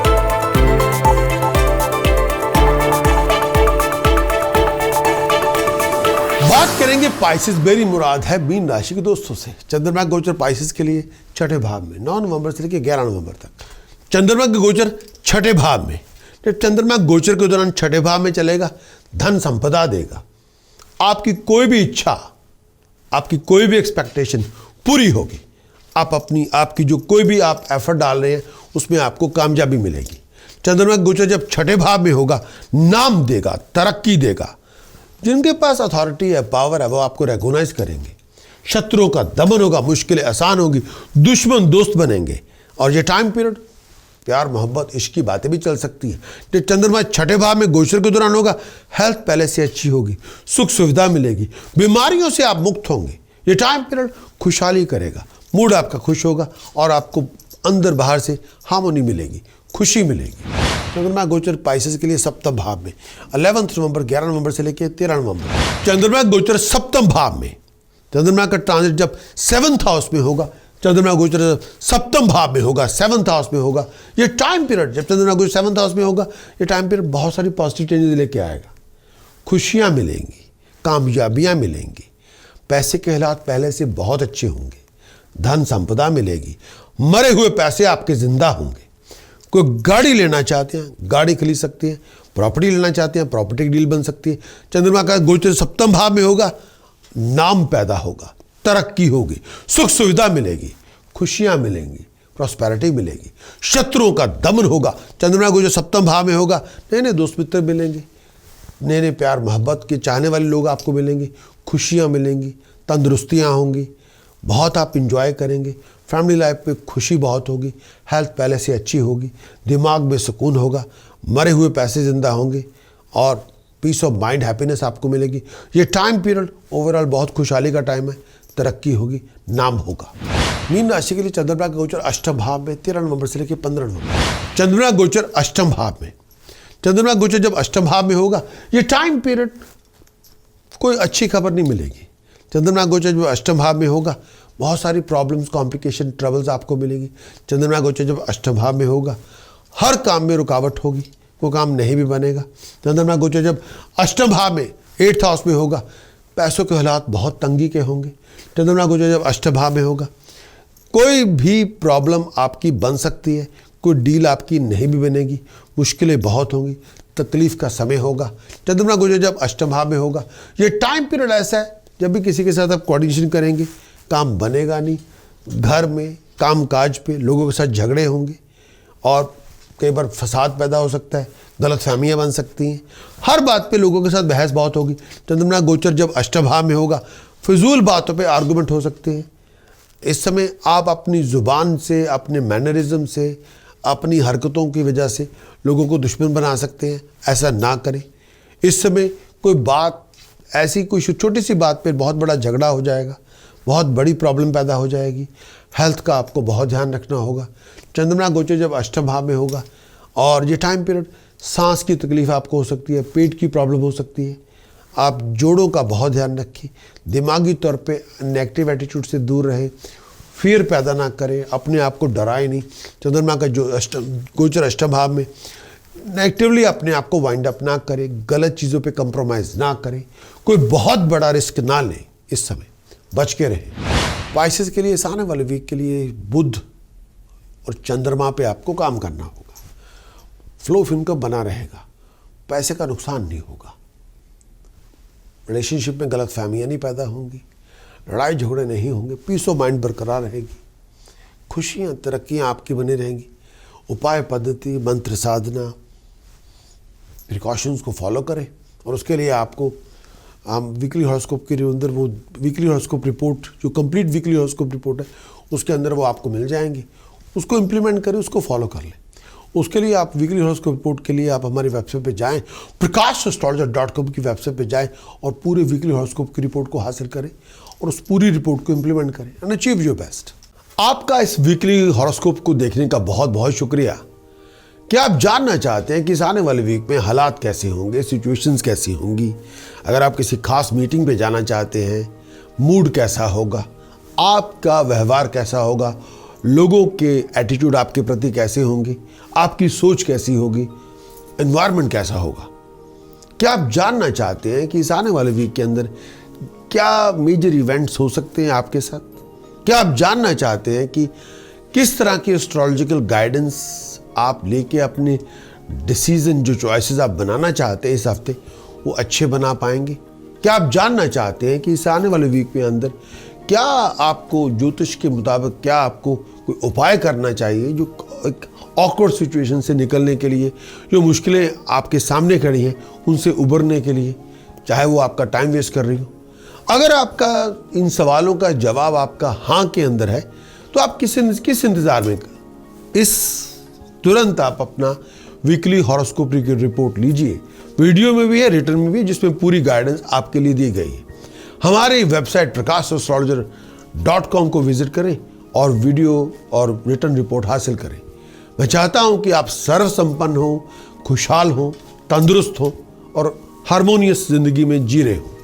बात करेंगे पाइसेस, मेरी मुराद है मीन राशि के दोस्तों से। चंद्रमा गोचर पाइसेस के लिए छठे भाव में 9 नवंबर से लेकर 11 नवंबर तक चंद्रमा के गोचर छठे भाव में। जब चंद्रमा गोचर के दौरान छठे भाव में चलेगा, धन संपदा देगा। आपकी कोई भी इच्छा, आपकी कोई भी एक्सपेक्टेशन पूरी होगी। आपकी जो कोई भी आप एफर्ट डाल रहे हैं उसमें आपको कामयाबी मिलेगी। चंद्रमा गोचर जब छठे भाव में होगा, नाम देगा, तरक्की देगा। जिनके पास अथॉरिटी है, पावर है, वो आपको रिकॉग्नाइज करेंगे। शत्रुओं का दमन होगा, मुश्किलें आसान होगी, दुश्मन दोस्त बनेंगे। और ये टाइम पीरियड प्यार, मोहब्बत, इश्क की बातें भी चल सकती है। जब चंद्रमा छठे भाव में गोचर के दौरान होगा, हेल्थ पहले से अच्छी होगी, सुख सुविधा मिलेगी, बीमारियों से आप मुक्त होंगे। ये टाइम पीरियड खुशहाली करेगा, मूड आपका खुश होगा और आपको अंदर बाहर से हार्मोनी मिलेगी, खुशी मिलेगी। चंद्रमा गोचर पाइसेस के लिए सप्तम भाव में 11 नवंबर, 11 नवंबर से लेकर 13 नवंबर। चंद्रमा गोचर सप्तम भाव में, चंद्रमा का ट्रांजिट जब 7th हाउस में होगा, चंद्रमा गोचर सप्तम भाव में होगा, 7th हाउस में होगा। ये टाइम पीरियड जब चंद्रमा गोचर 7th हाउस में होगा, ये टाइम पीरियड बहुत सारी पॉजिटिव चेंजेस लेके आएगा। खुशियाँ मिलेंगी, कामयाबियाँ मिलेंगी, पैसे के हालात पहले से बहुत अच्छे होंगे, धन संपदा मिलेगी, मरे हुए पैसे आपके जिंदा होंगे। कोई गाड़ी लेना चाहते हैं, गाड़ी खरीद सकते हैं, प्रॉपर्टी लेना चाहते हैं, प्रॉपर्टी की डील बन सकती है। चंद्रमा का गोचर सप्तम भाव में होगा, नाम पैदा होगा, तरक्की होगी, सुख सुविधा मिलेगी, खुशियां मिलेंगी, प्रॉस्पेरिटी मिलेगी, शत्रुओं का दमन होगा। चंद्रमा गोचर सप्तम भाव में होगा, नए नए दोस्त मित्र मिलेंगे, नए नए प्यार मोहब्बत के चाहने वाले लोग आपको मिलेंगे, खुशियां मिलेंगी, तंदुरुस्तियां होंगी, बहुत आप इंजॉय करेंगे। फैमिली लाइफ में खुशी बहुत होगी, हेल्थ पहले से अच्छी होगी, दिमाग में सुकून होगा, मरे हुए पैसे जिंदा होंगे और पीस ऑफ माइंड, हैप्पीनेस आपको मिलेगी। ये टाइम पीरियड ओवरऑल बहुत खुशहाली का टाइम है, तरक्की होगी, नाम होगा। मीन राशि के लिए चंद्रमा का गोचर अष्टम भाव में 13 नवंबर से लेकर 15 नवंबर। चंद्रमा गोचर अष्टम भाव में, चंद्रमा गोचर जब अष्टम भाव में होगा, ये टाइम पीरियड कोई अच्छी खबर नहीं मिलेगी। चंद्रमा गोचर जब अष्टम भाव में होगा, बहुत सारी प्रॉब्लम्स, कॉम्प्लिकेशन, ट्रबल्स आपको मिलेंगी। चंद्रमा गोचर जब अष्टम भाव में होगा, हर काम में रुकावट होगी, कोई काम नहीं भी बनेगा। चंद्रमा गोचर जब अष्टम भाव में 8th हाउस में होगा, पैसों के हालात बहुत तंगी के होंगे। चंद्रमा गोचर जब अष्टम भाव में होगा, कोई भी प्रॉब्लम आपकी बन सकती है, कोई डील आपकी नहीं भी बनेगी, मुश्किलें बहुत होंगी, तकलीफ का समय होगा। चंद्रमा गोचर जब अष्टम भाव में होगा, ये टाइम पीरियड ऐसा है जब भी किसी के साथ आप कोऑर्डिनेशन करेंगे, काम बनेगा नहीं, घर में काम काज पे लोगों के साथ झगड़े होंगे और कई बार फसाद पैदा हो सकता है, गलतफहमियां बन सकती हैं, हर बात पे लोगों के साथ बहस बहुत होगी। चंद्रमा गोचर जब अष्टम भाव में होगा, फिजूल बातों पे आर्गूमेंट हो सकते हैं। इस समय आप अपनी ज़ुबान से, अपने मैनरिज्म से, अपनी हरकतों की वजह से लोगों को दुश्मन बना सकते हैं, ऐसा ना करें। इस समय कोई बात ऐसी, कोई छोटी सी बात पे बहुत बड़ा झगड़ा हो जाएगा, बहुत बड़ी प्रॉब्लम पैदा हो जाएगी। हेल्थ का आपको बहुत ध्यान रखना होगा। चंद्रमा गोचर जब अष्टम भाव में होगा और ये टाइम पीरियड सांस की तकलीफ आपको हो सकती है, पेट की प्रॉब्लम हो सकती है। आप जोड़ों का बहुत ध्यान रखें, दिमागी तौर पे नेगेटिव एटीट्यूड से दूर रहें, फियर पैदा ना करें, अपने आप को डराए नहीं। चंद्रमा का जो गोचर अष्टम भाव में, नेगेटिवली अपने आप को वाइंड अप ना करें, गलत चीज़ों पे कंप्रोमाइज़ ना करें, कोई बहुत बड़ा रिस्क ना लें, इस समय बच के रहें। स्पाइसेस के लिए इस आने वाले वीक के लिए बुध और चंद्रमा पे आपको काम करना होगा। फ्लो ऑफ इनकम बना रहेगा, पैसे का नुकसान नहीं होगा, रिलेशनशिप में गलत फहमियाँ नहीं पैदा होंगी, लड़ाई झगड़े नहीं होंगे, पीस ऑफ माइंड बरकरार रहेगी, खुशियाँ तरक्कियाँ आपकी बनी रहेंगी। उपाय पद्धति, मंत्र साधना, प्रिकॉशंस को फॉलो करें और उसके लिए आपको वीकली हॉरोस्कोप के अंदर वो वीकली हॉरोस्कोप रिपोर्ट, जो कंप्लीट वीकली हॉरोस्कोप रिपोर्ट है, उसके अंदर वो आपको मिल जाएंगे। उसको इम्प्लीमेंट करें, उसको फॉलो कर लें। उसके लिए आप वीकली हॉरोस्कोप रिपोर्ट के लिए आप हमारी वेबसाइट पे जाएं, prakash.astrologer.com की वेबसाइट पे जाएं और पूरे वीकली हॉरोस्कोप की रिपोर्ट को हासिल करें और उस पूरी रिपोर्ट को इम्प्लीमेंट करें एंड अचीव योर बेस्ट। आपका इस वीकली हॉरोस्कोप को देखने का बहुत बहुत शुक्रिया। क्या आप जानना चाहते हैं कि इस आने वाले वीक में हालात कैसे होंगे, सिचुएशंस कैसी होंगी? अगर आप किसी खास मीटिंग पे जाना चाहते हैं, मूड कैसा होगा, आपका व्यवहार कैसा होगा, लोगों के एटीट्यूड आपके प्रति कैसे होंगे, आपकी सोच कैसी होगी, एनवायरनमेंट कैसा होगा? क्या आप जानना चाहते हैं कि इस आने वाले वीक के अंदर क्या मेजर इवेंट्स हो सकते हैं आपके साथ? क्या आप जानना चाहते हैं कि किस तरह की एस्ट्रोलॉजिकल गाइडेंस आप लेके अपने डिसीजन, जो चॉइसेस आप बनाना चाहते हैं इस हफ्ते, वो अच्छे बना पाएंगे? क्या आप जानना चाहते हैं कि इस आने वाले वीक में अंदर क्या आपको ज्योतिष के मुताबिक क्या आपको कोई उपाय करना चाहिए जो एक ऑकवर्ड सिचुएशन से निकलने के लिए, जो मुश्किलें आपके सामने खड़ी हैं उनसे उबरने के लिए, चाहे वो आपका टाइम वेस्ट कर रही हो? अगर आपका इन सवालों का जवाब आपका हाँ के अंदर है तो आप किस इंतज़ार में तुरंत आप अपना वीकली हॉरोस्कोप की रिपोर्ट लीजिए। वीडियो में भी है, रिटर्न में भी है, जिसमें पूरी गाइडेंस आपके लिए दी गई है। हमारी वेबसाइट prakash.astrologer.com को विजिट करें और वीडियो और रिटर्न रिपोर्ट हासिल करें। मैं चाहता हूं कि आप सर्व संपन्न हो, खुशहाल हो, तंदुरुस्त हो और हारमोनियस जिंदगी में जी रहे हो।